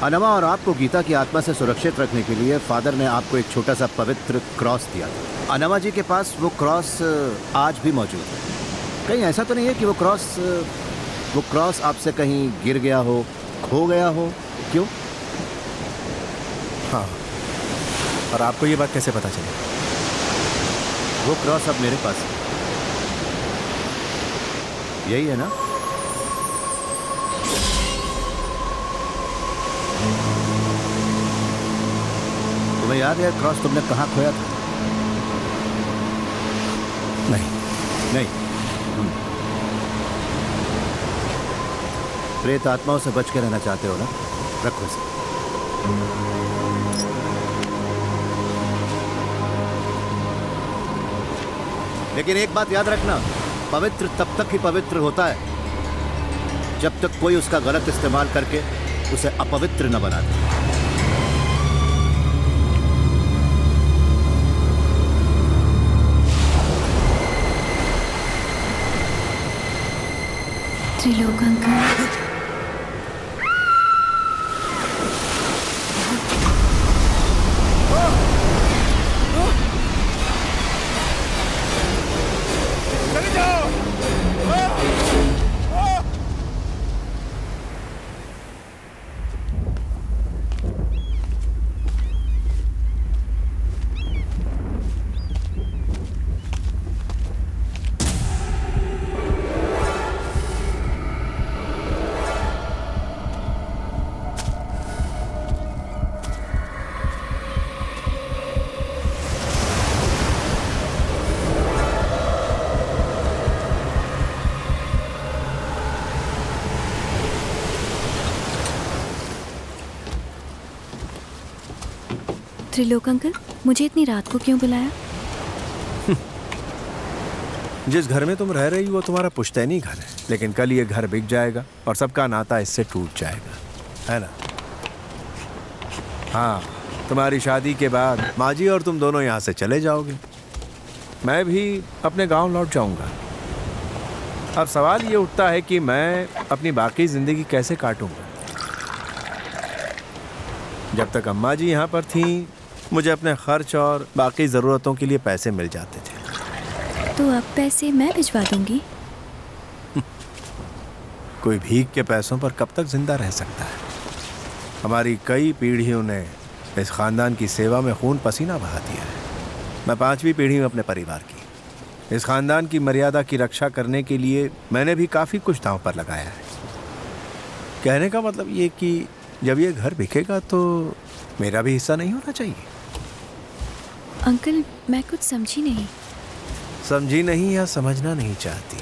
अन्नमा और आपको गीता की आत्मा से सुरक्षित रखने के लिए फादर ने आपको एक छोटा सा पवित्र क्रॉस दिया था। अन्नमा जी के पास वो क्रॉस आज भी मौजूद है। कहीं ऐसा तो नहीं है कि वो क्रॉस आपसे कहीं गिर गया हो, खो गया हो? क्यों? हाँ, और आपको ये बात कैसे पता चली? वो क्रॉस अब मेरे पास है। यही है ना? तुम्हें याद है क्रॉस तुमने कहाँ खोया था? नहीं। प्रेत आत्माओं से बच के रहना चाहते हो ना? रखो इसे। लेकिन एक बात याद रखना, पवित्र तब तक ही पवित्र होता है जब तक कोई उसका गलत इस्तेमाल करके उसे अपवित्र न बना दे। त्रिलोकांकर, त्रिलोकांकर, मुझे इतनी रात को क्यों बुलाया? जिस घर में तुम रह रही हो वो तुम्हारा पुश्तैनी घर है, लेकिन कल ये घर बिक जाएगा और सबका नाता इससे टूट जाएगा, है ना? हाँ, तुम्हारी शादी के बाद माजी और तुम दोनों यहाँ से चले जाओगे। मैं भी अपने गांव लौट जाऊंगा। अब सवाल ये उठता है कि मैं अपनी बाकी ज़िंदगी कैसे काटूंगा। जब तक अम्मा जी यहाँ पर थीं, मुझे अपने खर्च और बाकी ज़रूरतों के लिए पैसे मिल जाते थे। तो अब पैसे मैं भिजवा दूंगी। कोई भीख के पैसों पर कब तक जिंदा रह सकता है? हमारी कई पीढ़ियों ने इस खानदान की सेवा में खून पसीना बहा दिया है। मैं 5वीं पीढ़ी हूँ अपने परिवार की। इस खानदान की मर्यादा की रक्षा करने के लिए मैंने भी काफ़ी कुछ दांव पर लगाया है। कहने का मतलब ये कि जब ये घर बिकेगा तो मेरा भी हिस्सा नहीं होना चाहिए। अंकल, मैं कुछ समझी नहीं। समझी नहीं या समझना नहीं चाहती?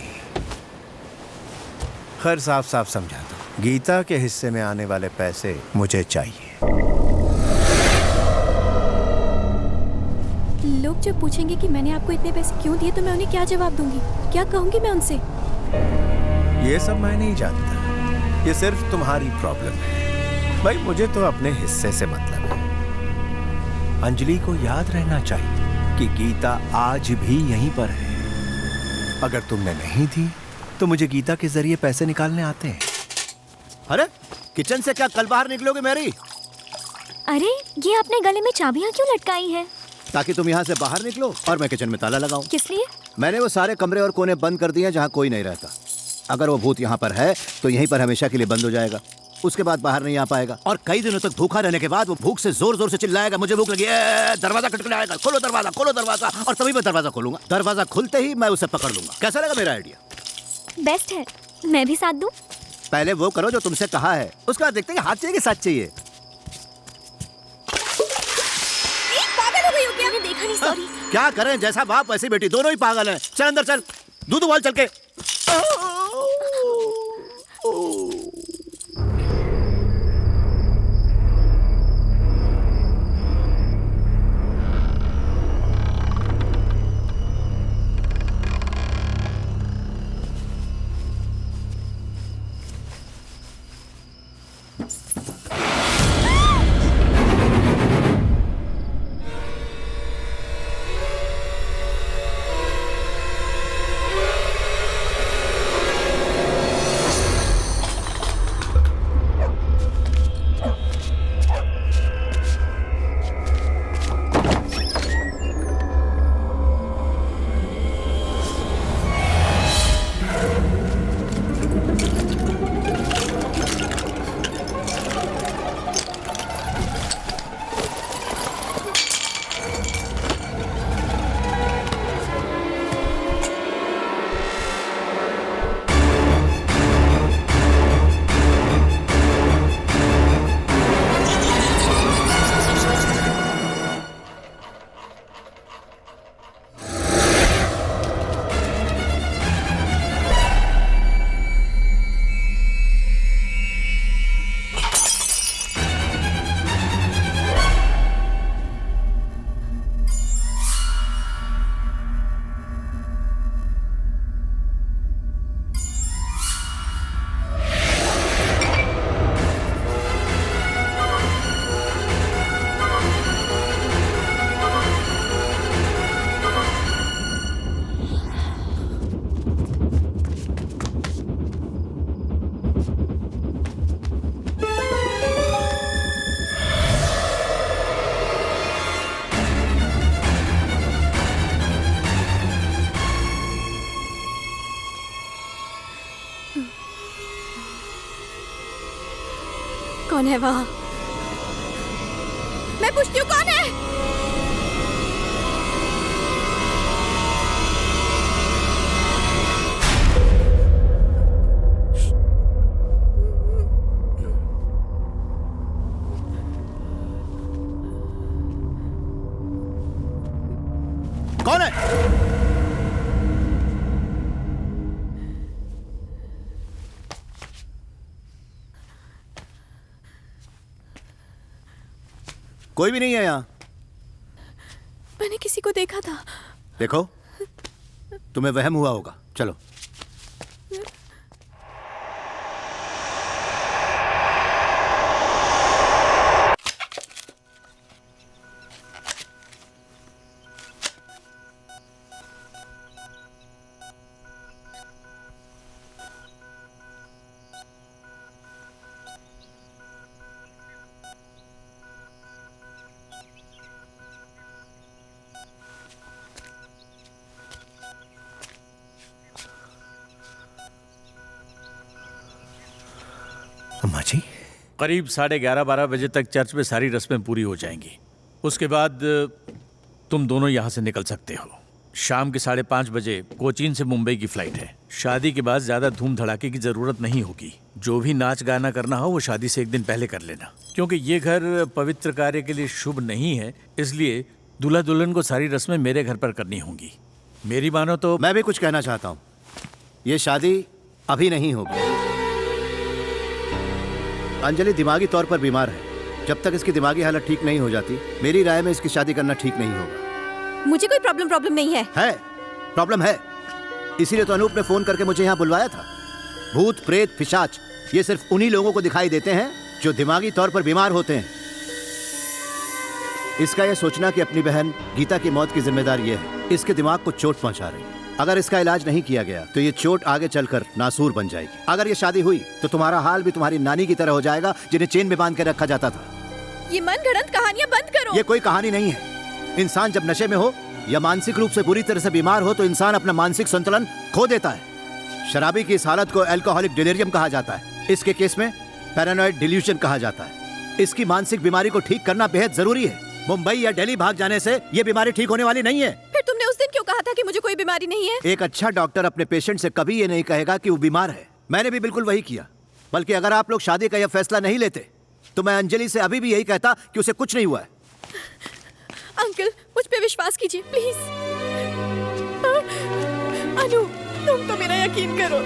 खैर साफ साफ समझा दो, गीता के हिस्से में आने वाले पैसे मुझे चाहिए। लोग जब पूछेंगे कि मैंने आपको इतने पैसे क्यों दिए तो मैं उन्हें क्या जवाब दूंगी? क्या कहूंगी मैं उनसे? ये सब मैं नहीं जानता, ये सिर्फ तुम्हारी प्रॉब्लम है। भाई मुझे तो अपने हिस्से से मतलब है। अंजलि को याद रहना चाहिए कि गीता आज भी यहीं पर है। अगर तुमने नहीं दी तो मुझे गीता के जरिए पैसे निकालने आते हैं। अरे किचन से क्या कल बाहर निकलोगे मैरी? अरे ये आपने गले में चाबियां क्यों लटकाई हैं? ताकि तुम यहाँ से बाहर निकलो और मैं किचन में ताला लगाऊं। किस लिए? मैंने वो सारे कमरे और कोने बंद कर दिए हैं जहाँ कोई नहीं रहता। अगर वो भूत यहाँ पर है तो यहीं पर हमेशा के लिए बंद हो जाएगा, उसके बाद बाहर नहीं आ पाएगा। और कई दिनों तक भूखा रहने के बाद वो भूख से जोर जोर से चिल्लाएगा, मुझे भूख लगी है, दरवाजा खटखटाएगा, खोलो दरवाजा, खोलो दरवाजा। और तभी मैं दरवाजा खोलूंगा। दरवाजा खुलते ही मैं उसे पकड़ लूंगा। कैसा लगा मेरा आइडिया? बेस्ट है, मैं भी साथ दूं? पहले वो करो जो तुमसे कहा है, उसके बाद देखते हैं हाथ चाहिए कि साथ चाहिए। पागल हो गई हो क्या? मैंने देखा नहीं, सॉरी। क्या करें, जैसा बाप वैसी बेटी, दोनों ही पागल हैं। चल अंदर चल, दूध उबाल चल के। कौन है वहाँ? मैं पूछती हूँ कौन है? कौन है? कोई भी नहीं है यहाँ। मैंने किसी को देखा था। देखो, तुम्हें वहम हुआ होगा। चलो। अम्मा जी, करीब 11:30-12 बजे तक चर्च में सारी रस्में पूरी हो जाएंगी। उसके बाद तुम दोनों यहाँ से निकल सकते हो। शाम के 5:30 बजे कोचीन से मुंबई की फ्लाइट है। शादी के बाद ज्यादा धूम धड़ाके की जरूरत नहीं होगी। जो भी नाच गाना करना हो वो शादी से एक दिन पहले कर लेना, क्योंकि ये घर पवित्र कार्य के लिए शुभ नहीं है। इसलिए दूल्हा दुल्हन को सारी रस्में मेरे घर पर करनी होंगी। मेरी मानो तो मैं भी कुछ कहना चाहता हूँ। ये शादी अभी नहीं होगी। अंजलि दिमागी तौर पर बीमार है। जब तक इसकी दिमागी हालत ठीक नहीं हो जाती, मेरी राय में इसकी शादी करना ठीक नहीं होगा। मुझे कोई प्रॉब्लम नहीं है। प्रॉब्लम है। इसीलिए तो अनूप ने फोन करके मुझे यहाँ बुलवाया था। भूत प्रेत पिशाच ये सिर्फ उन्हीं लोगों को दिखाई देते हैं जो दिमागी तौर पर बीमार होते हैं। इसका यह सोचना कि अपनी बहन गीता की मौत की जिम्मेदार ये है, इसके दिमाग को चोट पहुंचा रही है। अगर इसका इलाज नहीं किया गया तो ये चोट आगे चलकर नासूर बन जाएगी। अगर ये शादी हुई तो तुम्हारा हाल भी तुम्हारी नानी की तरह हो जाएगा, जिन्हें चेन में बांध कर रखा जाता था। ये मनगढ़ंत कहानियां बंद करो। ये कोई कहानी नहीं है। इंसान जब नशे में हो या मानसिक रूप से बुरी तरह से बीमार हो तो इंसान अपना मानसिक संतुलन खो देता है। शराबी की इस हालत को अल्कोहलिक डिलीरियम कहा जाता है। इसके केस में पैरानॉइड डिल्यूशन कहा जाता है। इसकी मानसिक बीमारी को ठीक करना बेहद जरूरी है। मुंबई या दिल्ली भाग जाने से ये बीमारी ठीक होने वाली नहीं है। फिर तुमने उस दिन क्यों कहा था कि मुझे कोई बीमारी नहीं है? एक अच्छा डॉक्टर अपने पेशेंट से कभी ये नहीं कहेगा कि वो बीमार है। मैंने भी बिल्कुल वही किया। बल्कि अगर आप लोग शादी का यह फैसला नहीं लेते तो मैं अंजलि से अभी भी यही कहता कि उसे कुछ नहीं हुआ है। अंकल, मुझ पे विश्वास कीजिए प्लीज। अनु, तुम तो मेरा यकीन करो।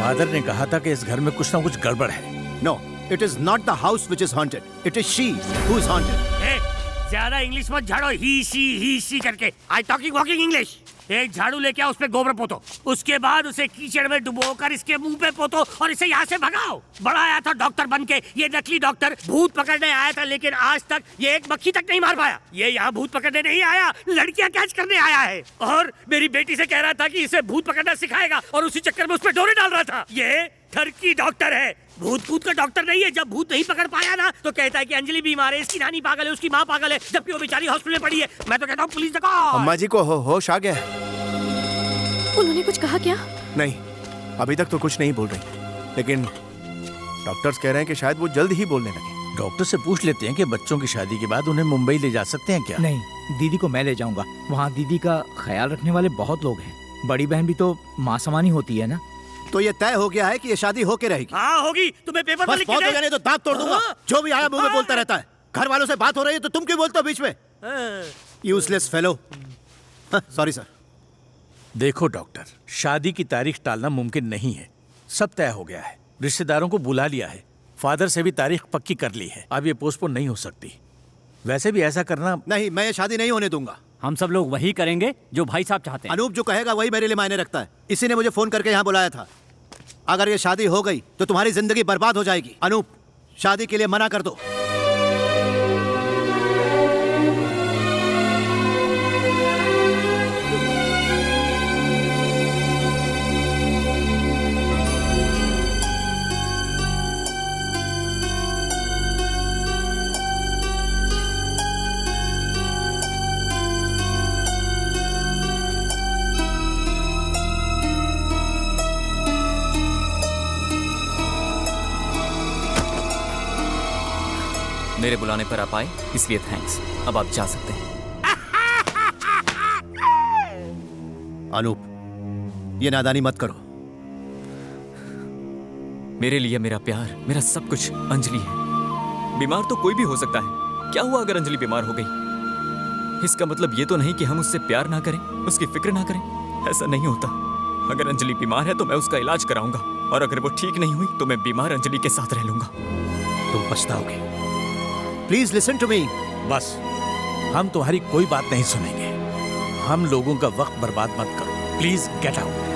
फादर ने कहा था कि इस घर में कुछ ना कुछ गड़बड़ है। No, it is not the house which is haunted, it is she who is haunted. ज्यादा इंग्लिश मत झाड़ो, ही सी करके। I talking walking English. एक झाड़ू लेके आओ, उस पे गोबर पोतो, उसके बाद उसे कीचड़ में डुबोकर इसके मुंह पे पोतो और इसे यहाँ से भगाओ। बड़ा आया था डॉक्टर बनके, ये नकली डॉक्टर भूत पकड़ने आया था, लेकिन आज तक ये एक मक्खी तक नहीं मार पाया। ये यहाँ भूत पकड़ने नहीं आया, लड़कियाँ कैच करने आया है। और मेरी बेटी से कह रहा था कि इसे भूत पकड़ना सिखाएगा और उसी चक्कर में उस पे डोरे डाल रहा था। ये ठरकी डॉक्टर है, भूत का डॉक्टर नहीं है। जब भूत नहीं पकड़ पाया ना तो कहता है कि अंजलि बीमार है, इसकी नानी पागल है, उसकी माँ पागल है, जबकि वो बेचारी हॉस्पिटल में पड़ी है। मैं तो कहता हूँ पुलिस को। अम्मा जी को होश आ गया है? उन्होंने कुछ कहा क्या? नहीं, अभी तक तो कुछ नहीं बोल रही, लेकिन डॉक्टर्स कह रहे हैं कि शायद वो जल्द ही बोलने लगे। डॉक्टर से पूछ लेते हैं कि बच्चों की शादी के बाद उन्हें मुंबई ले जा सकते हैं क्या? नहीं, दीदी को मैं ले जाऊंगा। वहाँ दीदी का ख्याल रखने वाले बहुत लोग हैं। बड़ी बहन भी तो माँ समानी होती है ना। तो ये तय हो गया है कि ये शादी होके रहेगी? हाँ होगी। तुम्हें पेपर पर लिख के दे। नहीं तो दांत तोड़ दूंगा। जो भी आया मुंह में बोलता रहता है। घर वालों से बात हो रही है तो तुम क्यों बोलते हो बीच में? Useless fellow. Sorry sir. देखो डॉक्टर, शादी की तारीख टालना मुमकिन नहीं है। सब तय हो गया है, रिश्तेदारों को बुला लिया है, फादर से भी तारीख पक्की कर ली है। अब ये पोस्टपोन नहीं हो सकती। वैसे भी ऐसा करना नहीं, मैं ये शादी नहीं होने दूंगा। हम सब लोग वही करेंगे जो भाई साहब चाहते हैं। अनूप जो कहेगा वही मेरे लिए मायने रखता है। इसी ने मुझे फोन करके यहाँ बुलाया था। अगर ये शादी हो गई तो तुम्हारी जिंदगी बर्बाद हो जाएगी। अनूप, शादी के लिए मना कर दो। मेरे बुलाने पर आप आए, इसलिए थैंक्स। अब आप जा सकते हैं। अनूप, ये नादानी मत करो। मेरे लिए मेरा प्यार, मेरा सब कुछ अंजलि है। बीमार तो कोई भी हो सकता है। क्या हुआ अगर अंजलि बीमार हो गई? इसका मतलब ये तो नहीं कि हम उससे प्यार ना करें, उसकी फिक्र ना करें। ऐसा नहीं होता। अगर अंजलि बीमार है तो मैं उसका इलाज कराऊंगा, और अगर वो ठीक नहीं हुई तो मैं बीमार अंजलि के साथ रह लूंगा। तुम पछताओगे। Please listen to me. बस, हम तुम्हारी कोई बात नहीं सुनेंगे। हम लोगों का वक्त बर्बाद मत करो। Please get out.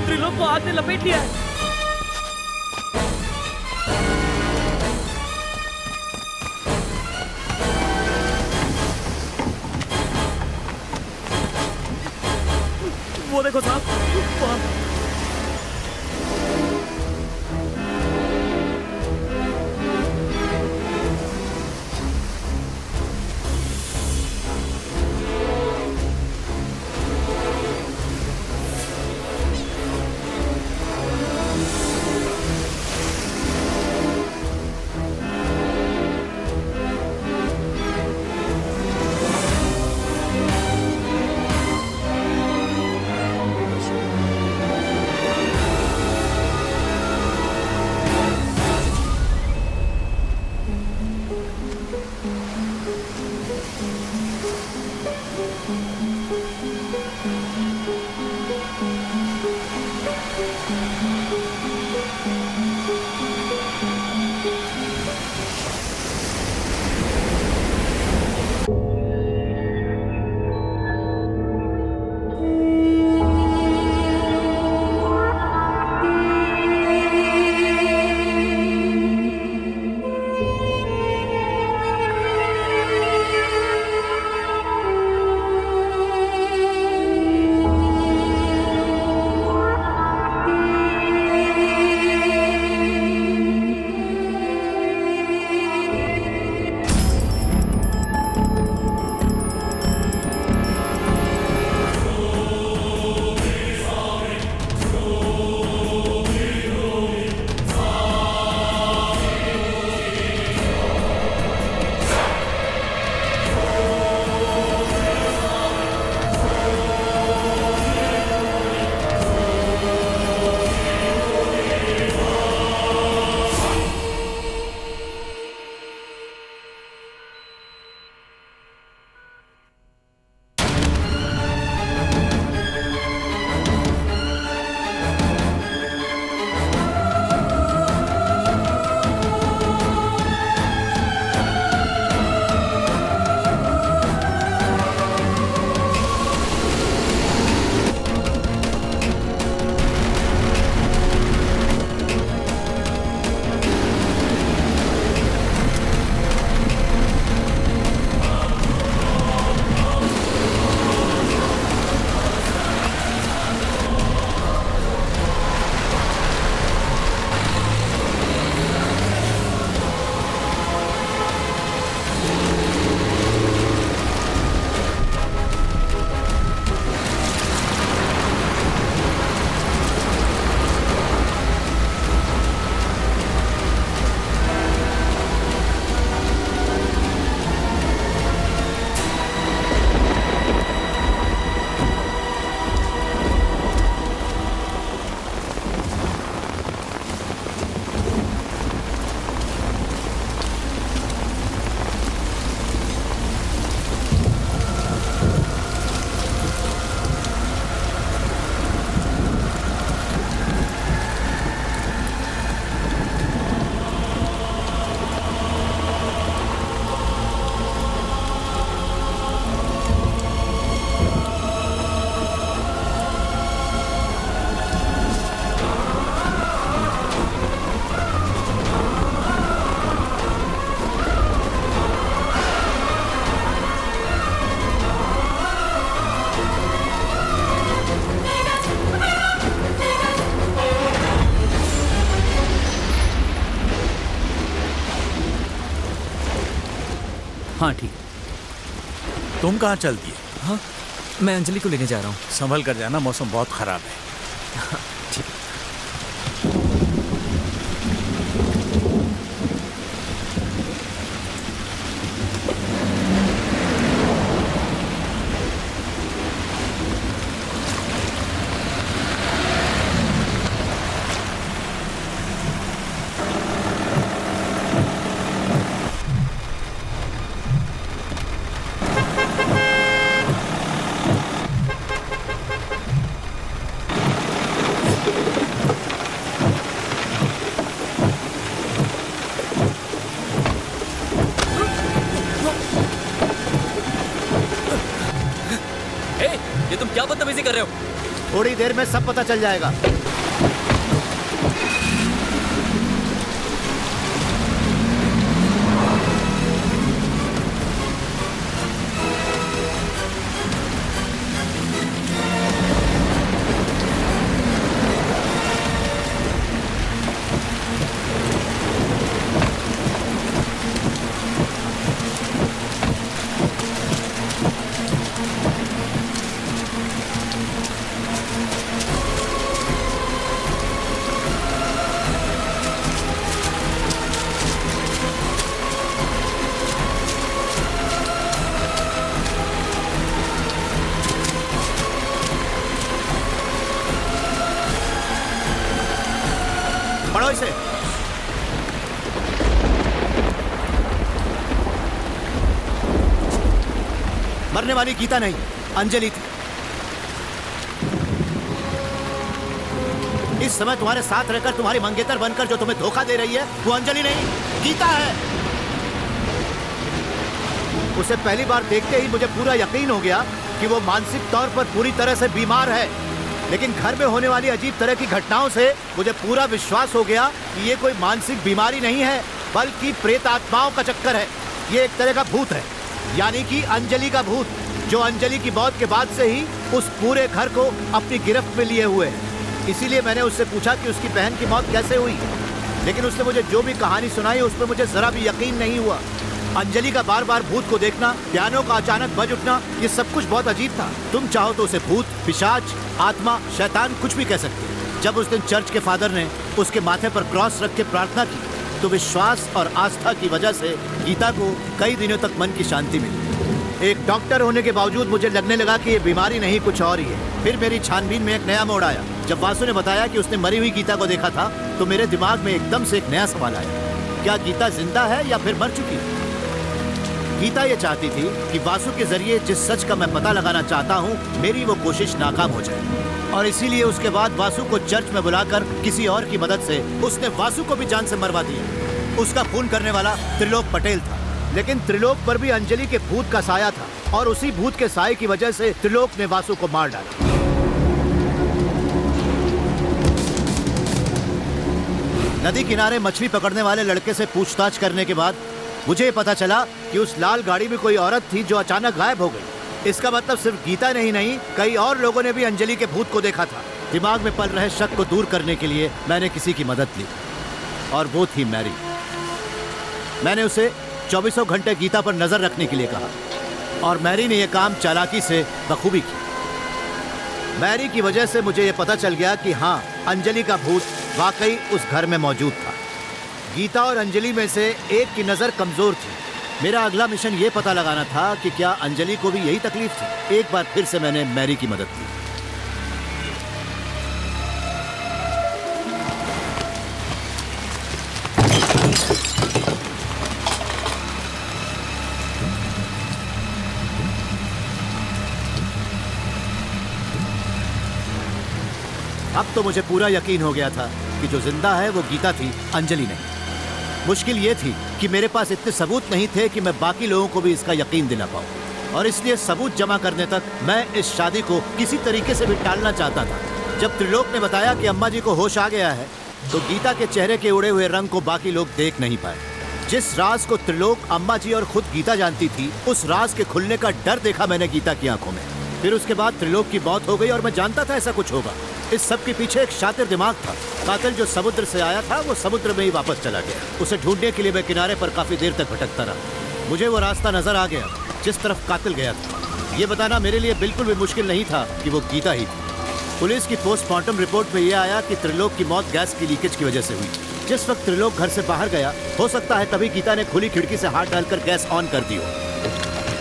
त्रिलोक को आग ने लपेट लिया है। वो देखो साहब, वहाँ। हाँ ठीक। तुम कहाँ चल दिए? हाँ, मैं अंजलि को लेने जा रहा हूँ। संभल कर जाना, मौसम बहुत खराब है। ठीक। क्या बदतमीजी कर रहे हो? थोड़ी देर में सब पता चल जाएगा। मरने वाली गीता नहीं, अंजलि थी। इस समय तुम्हारे साथ रहकर तुम्हारी मंगेतर बनकर जो तुम्हें धोखा दे रही है वो अंजलि नहीं, गीता है। उसे पहली बार देखते ही मुझे पूरा यकीन हो गया कि वो मानसिक तौर पर पूरी तरह से बीमार है, लेकिन घर में होने वाली अजीब तरह की घटनाओं से मुझे पूरा विश्वास हो गया कि ये कोई मानसिक बीमारी नहीं है, बल्कि प्रेत आत्माओं का चक्कर है। ये एक तरह का भूत है, यानी कि अंजलि का भूत, जो अंजलि की मौत के बाद से ही उस पूरे घर को अपनी गिरफ्त में लिए हुए है। इसीलिए मैंने उससे पूछा कि उसकी बहन की मौत कैसे हुई, लेकिन उसने मुझे जो भी कहानी सुनाई उस पर मुझे जरा भी यकीन नहीं हुआ। अंजलि का बार बार भूत को देखना, पियानो का अचानक बज उठना, ये सब कुछ बहुत अजीब था। तुम चाहो तो उसे भूत, पिशाच, आत्मा, शैतान कुछ भी कह सकते हो। जब उस दिन चर्च के फादर ने उसके माथे पर क्रॉस रख के प्रार्थना की तो विश्वास और आस्था की वजह से गीता को कई दिनों तक मन की शांति मिली। एक डॉक्टर होने के बावजूद मुझे लगने लगा कि ये बीमारी नहीं कुछ और ही है। फिर मेरी छानबीन में एक नया मोड़ आया। जब वासु ने बताया कि उसने मरी हुई गीता को देखा था तो मेरे दिमाग में एकदम से एक नया सवाल आया, क्या गीता जिंदा है या फिर मर चुकी है? गीता ये चाहती थी कि वासु के जरिए जिस सच का मैं पता लगाना चाहता हूँ मेरी वो कोशिश नाकाम हो जाए, और इसीलिए उसके बाद वासु को चर्च में बुलाकर किसी और की मदद से उसने वासु को भी जान से मरवा दिया। उसका खून करने वाला त्रिलोक पटेल था, लेकिन त्रिलोक पर भी अंजलि के भूत का साया था, और उसी भूत के साये की वजह से त्रिलोक ने वासु को मार डाला। नदी किनारे मछली पकड़ने वाले लड़के से पूछताछ करने के बाद मुझे पता चला कि उस लाल गाड़ी में कोई औरत थी जो अचानक गायब हो गई। इसका मतलब सिर्फ गीता नहीं, कई और लोगों ने भी अंजलि के भूत को देखा था। दिमाग में पल रहे शक को दूर करने के लिए मैंने किसी की मदद ली, और वो थी मैरी। मैंने उसे 24 घंटे गीता पर नजर रखने के लिए कहा, और मैरी ने यह काम चालाकी से बखूबी की। मैरी की वजह से मुझे यह पता चल गया कि हाँ, अंजलि का भूत वाकई उस घर में मौजूद था। गीता और अंजलि में से एक की नजर कमजोर थी। मेरा अगला मिशन ये पता लगाना था कि क्या अंजलि को भी यही तकलीफ थी। एक बार फिर से मैंने मैरी की मदद की। अब तो मुझे पूरा यकीन हो गया था कि जो जिंदा है वो गीता थी, अंजलि नहीं। मुश्किल ये थी कि मेरे पास इतने सबूत नहीं थे कि मैं बाकी लोगों को भी इसका यकीन दिला पाऊँ, और इसलिए सबूत जमा करने तक मैं इस शादी को किसी तरीके से भी टालना चाहता था। जब त्रिलोक ने बताया कि अम्मा जी को होश आ गया है तो गीता के चेहरे के उड़े हुए रंग को बाकी लोग देख नहीं पाए। जिस राज को त्रिलोक, अम्मा जी और खुद गीता जानती थी, उस राज के खुलने का डर देखा मैंने गीता की आंखों में। फिर उसके बाद त्रिलोक की मौत हो गई और मैं जानता था ऐसा कुछ होगा। इस सब के पीछे एक शातिर दिमाग था। कातिल जो समुद्र से आया था वो समुद्र में ही वापस चला गया। उसे ढूंढने के लिए मैं किनारे पर काफी देर तक भटकता रहा। मुझे वो रास्ता नजर आ गया जिस तरफ कातिल गया था। ये बताना मेरे लिए बिल्कुल भी मुश्किल नहीं था कि वो गीता ही थी। पुलिस की पोस्टमार्टम रिपोर्ट में यह आया कि त्रिलोक की मौत गैस की लीकेज की वजह से हुई। जिस वक्त त्रिलोक घर से बाहर गया, हो सकता है तभी गीता ने खुली खिड़की से हाथ डालकर गैस ऑन कर दी हो।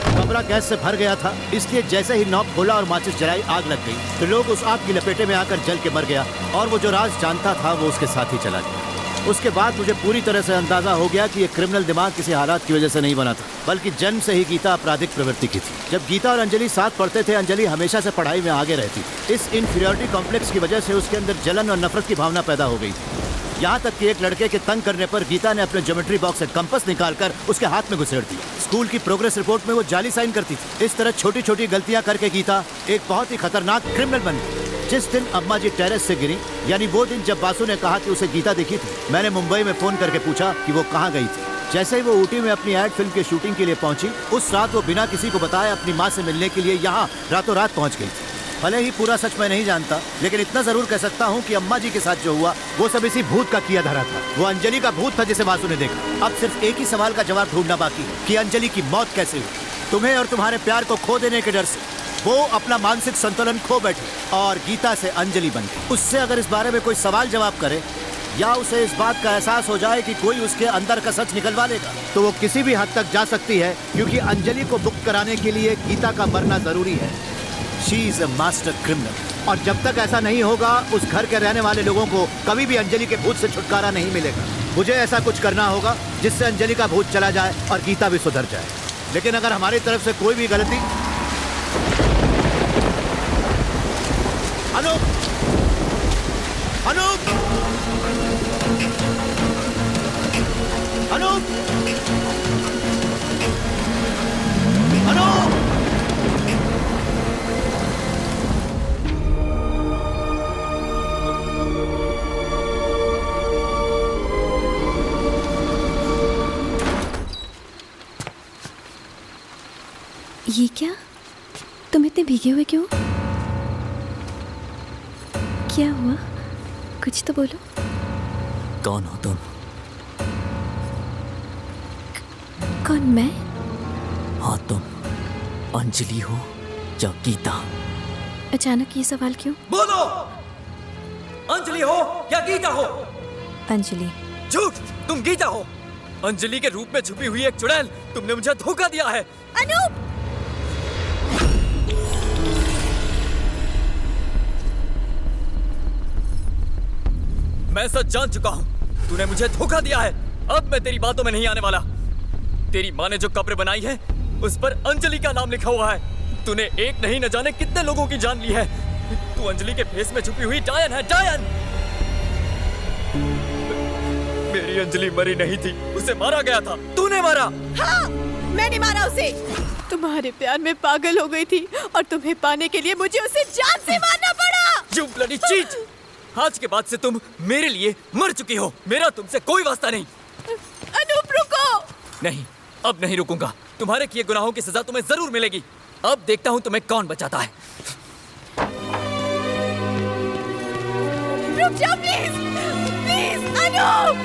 कमरा गैस से भर गया था, इसलिए जैसे ही नॉब खोला और माचिस जलाई, आग लग गई। त्रिलोक उस आग की लपेटे में आकर जल के मर गया, और वो जो राज जानता था वो उसके साथ ही चला गया। उसके बाद मुझे पूरी तरह से अंदाजा हो गया कि ये क्रिमिनल दिमाग किसी हालात की वजह से नहीं बना था, बल्कि जन्म से ही गीता आपराधिक प्रवृत्ति की थी। जब गीता और अंजलि साथ पढ़ते थे, अंजलि हमेशा से पढ़ाई में आगे रहती थी। इस इन्फीरियरिटी कॉम्प्लेक्स की वजह से उसके अंदर जलन और नफरत की भावना पैदा हो गई थी। यहाँ तक कि एक लड़के के तंग करने पर गीता ने अपने ज्योमेट्री बॉक्स से कंपास निकालकर उसके हाथ में घुसेड़ दिया। स्कूल की प्रोग्रेस रिपोर्ट में वो जाली साइन करती थी। इस तरह छोटी छोटी गलतियां करके गीता एक बहुत ही खतरनाक क्रिमिनल बन गई। जिस दिन अम्मा जी टेरेस से गिरी, यानी वो दिन जब वासु ने कहा कि उसे गीता दिखी थी, मैंने मुंबई में फोन करके पूछा कि वो कहाँ गई थी। जैसे ही वो ऊटी में अपनी एड फिल्म की शूटिंग के लिए पहुंची, उस रात वो बिना किसी को बताए अपनी माँ से मिलने के लिए यहाँ रातों रात पहुंच गई थी। भले ही पूरा सच मैं नहीं जानता, लेकिन इतना जरूर कह सकता हूँ कि अम्मा जी के साथ जो हुआ वो सब इसी भूत का किया धरा था। वो अंजलि का भूत था जिसे वासु ने देखा। अब सिर्फ एक ही सवाल का जवाब ढूंढना बाकी है कि अंजलि की मौत कैसे हुई। तुम्हें और तुम्हारे प्यार को खो देने के डर से वो अपना मानसिक संतुलन खो बैठी और गीता से अंजलि बन गई। उससे अगर इस बारे में कोई सवाल जवाब करे या उसे इस बात का एहसास हो जाए कि कोई उसके अंदर का सच निकलवा लेगा, तो वो किसी भी हद तक जा सकती है, क्योंकि अंजलि को मुक्त कराने के लिए गीता का मरना जरूरी है। She is a master criminal. और जब तक ऐसा नहीं होगा, उस घर के रहने वाले लोगों को कभी भी अंजलि के भूत से छुटकारा नहीं मिलेगा। मुझे ऐसा कुछ करना होगा जिससे अंजलि का भूत चला जाए और गीता भी सुधर जाए। लेकिन अगर हमारी तरफ से कोई भी गलती अनूप! अनूप! अनूप! अनूप! ये क्या? तुम इतने भीगे हुए क्यों? क्या हुआ? कुछ तो बोलो। कौन हो तुम? कौन, मैं? हाँ तुम अंजलि हो या गीता? अचानक ये सवाल क्यों? बोलो, अंजलि हो या गीता हो? अंजलि। झूठ, तुम गीता हो। अंजलि के रूप में छुपी हुई एक चुड़ैल, तुमने मुझे धोखा दिया है। अनूप! मैं सच जान चुका हूँ, तूने मुझे धोखा दिया है। अब मैं तेरी बातों में नहीं आने वाला। तेरी माँ ने जो कब्र बनाई है उस पर अंजलि का नाम लिखा हुआ है। तूने एक नहीं न जाने कितने लोगों की जान ली है। तू अंजलि के फेस में छुपी हुई डायन है, डायन। मेरी अंजलि मरी नहीं थी, उसे मारा गया था। तूने मारा। हाँ, मैंने मारा उसे। तुम्हारे प्यार में पागल हो गई थी और तुम्हें पाने के लिए मुझे उसे जान से मारना पड़ा। You bloody cheat! आज के बाद से तुम मेरे लिए मर चुकी हो। मेरा तुमसे कोई वास्ता नहीं। अनूप रुको। नहीं, अब नहीं रुकूंगा। तुम्हारे किए गुनाहों की सजा तुम्हें जरूर मिलेगी। अब देखता हूँ तुम्हें कौन बचाता है। रुक जाओ please, please Anup.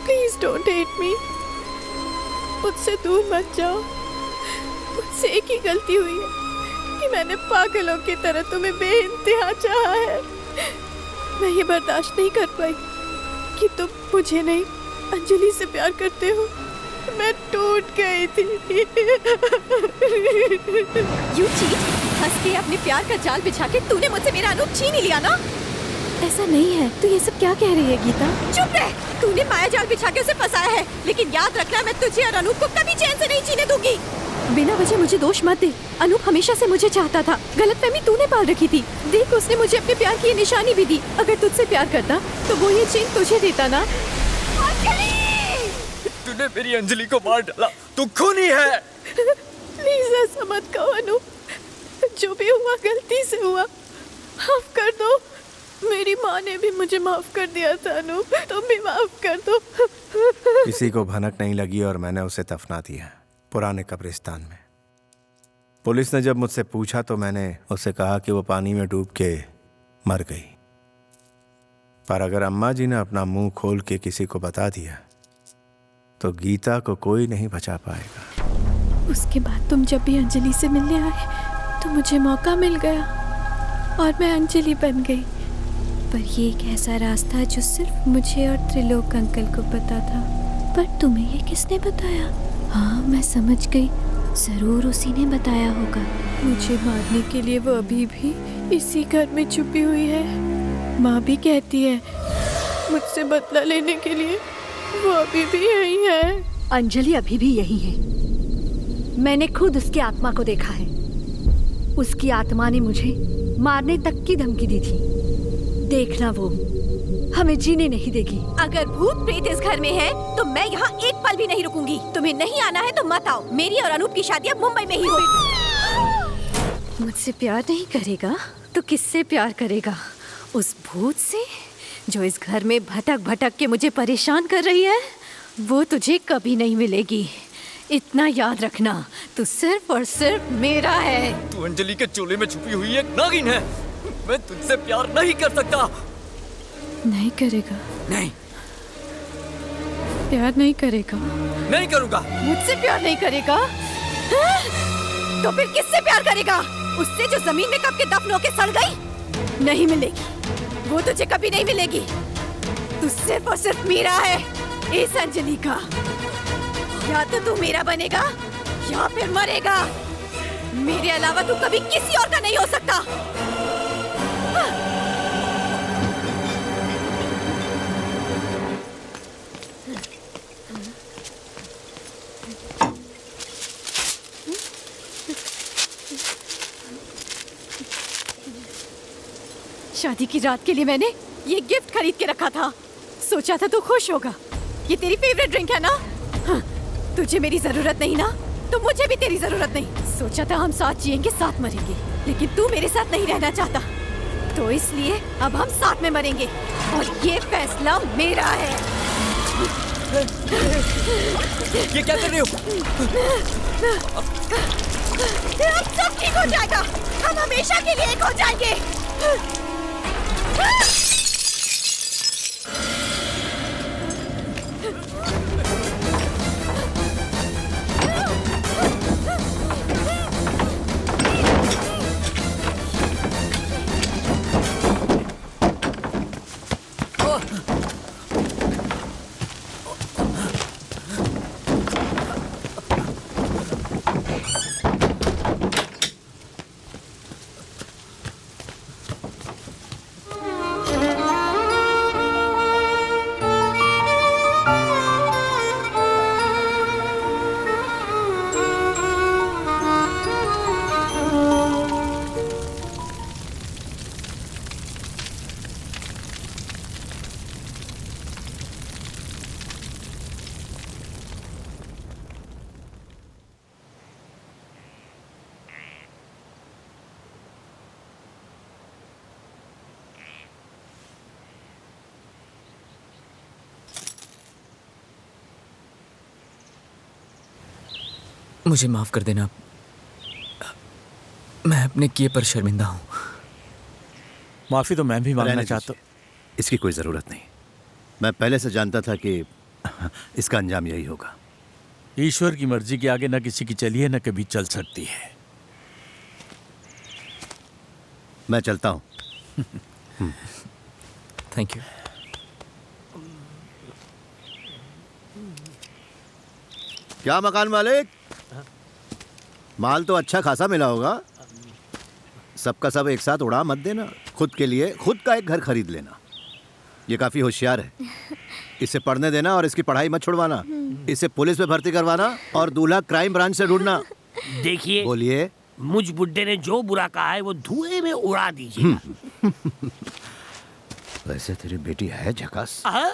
Please don't hate me. मुझसे दूर मत जाओ। मुझसे एक ही गलती हुई है कि मैंने पागलों की तरह तुम्हें बेइंतहा चाहा है। मैं ये बर्दाश्त नहीं कर पाई कि तुम मुझे नहीं अंजलि से प्यार करते हो। मैं टूट गई थी। You cheat! हंस के अपने प्यार का जाल बिछा के तूने मुझसे मेरा अनूप छीन ही लिया ना? ऐसा नहीं है। तू ये सब क्या कह रही है गीता? चुप रह। तूने माया जाल बिछा के उसे फंसाया है, लेकिन याद रखना मैं तुझे और अनूप को कभी चैन से नहीं जीने दूंगी। बिना वजह मुझे दोष मत दे। अनूप हमेशा से मुझे चाहता था। गलतफहमी तूने पाल रखी थी। देख, उसने मुझे अपने प्यार की ये निशानी भी दी। अगर तुझसे प्यार करता तो वो ये चेन तुझे देता ना। तूने मेरी अंजलि को मार डाला। तू खूनी है। प्लीज ऐसा मत कहो अनूप। जो भी हुआ गलती से हुआ। माफ कर दो। मेरी माँ ने भी मुझे माफ कर दिया था अनूप। तुम भी माफ कर दो। किसी को भनक नहीं लगी और मैंने उसे दफना दिया पुराने कब्रिस्तान में। पुलिस ने जब मुझसे पूछा तो मैंने उससे कहा कि वो पानी में डूब के मर गई। पर अगर अम्मा जी ने अपना मुंह खोल के किसी को बता दिया तो गीता को कोई नहीं बचा पाएगा। उसके बाद तुम जब भी अंजलि से मिलने आए तो मुझे मौका मिल गया और मैं अंजलि बन गई। पर ये एक ऐसा रास्ता जो सिर्फ मुझे और त्रिलोक अंकल को पता था। पर तुम्हें ये किसने बताया? हाँ, मैं समझ गई। जरूर उसी ने बताया होगा। मुझे मारने के लिए वो अभी भी इसी घर में छुपी हुई है। माँ भी कहती है मुझसे बदला लेने के लिए वो अभी भी यही है। अंजलि अभी भी यही है। मैंने खुद उसकी आत्मा को देखा है। उसकी आत्मा ने मुझे मारने तक की धमकी दी थी। देखना, वो हमें जीने नहीं देगी। अगर भूत प्रेत इस घर में है तो मैं यहाँ एक पल भी नहीं रुकूंगी। तुम्हें नहीं आना है तो मत आओ। मेरी और अनूप की शादी अब मुंबई में ही होगी। मुझसे प्यार नहीं करेगा तो किससे प्यार करेगा? उस भूत से जो इस घर में भटक भटक के मुझे परेशान कर रही है। वो तुझे कभी नहीं मिलेगी। इतना याद रखना, तू सिर्फ और सिर्फ मेरा है। तू अंजलि के चोले में छुपी हुई एक नागिन है। मैं तुझसे प्यार नहीं कर सकता। नहीं करेगा? नहीं, प्यार नहीं करेगा? नहीं करूंगा। मुझसे प्यार नहीं करेगा? हाँ? तो फिर किससे प्यार करेगा? उससे जो जमीन में कब के दफन होके सड़ गई? नहीं मिलेगी, वो तुझे कभी नहीं मिलेगी। तू सिर्फ और सिर्फ मेरा है, इस अंजलि का। या तो तू मेरा बनेगा या फिर मरेगा। मेरे अलावा तू कभी किसी और का नहीं हो सकता। शादी की रात के लिए मैंने ये गिफ्ट खरीद के रखा था। सोचा था तू खुश होगा। ये तेरी फेवरेट ड्रिंक है ना? हाँ, तुझे मेरी जरूरत नहीं ना, तो मुझे भी तेरी जरूरत नहीं। सोचा था हम साथ जिएंगे, साथ मरेंगे, लेकिन तू मेरे साथ नहीं रहना चाहता, तो इसलिए अब हम साथ में मरेंगे और ये फैसला मेरा है। ये क्या कर रहे हो? अब सब ठीक हो जाएगा। हम हमेशा के लिए एक हो जाएंगे। मुझे माफ कर देना, मैं अपने किए पर शर्मिंदा हूँ। माफी तो मैं भी मांगना चाहता हूँ। इसकी कोई जरूरत नहीं। मैं पहले से जानता था कि इसका अंजाम यही होगा। ईश्वर की मर्जी के आगे न किसी की चली है, न कभी चल सकती है। मैं चलता हूँ। Thank you. क्या मकान मालिक, माल तो अच्छा खासा मिला होगा। सबका सब एक साथ उड़ा मत देना। खुद के लिए खुद का एक घर खरीद लेना। ये काफी होशियार है। इसे पढ़ने देना और इसकी पढ़ाई मत छुड़वाना। इसे पुलिस में भर्ती करवाना और दूल्हा क्राइम ब्रांच से ढूंढना। देखिए, बोलिए। मुझ बुड्ढे ने जो बुरा कहा है वो धुएं में उड़ा दीजिए। वैसे तेरी बेटी है झकास। हाँ?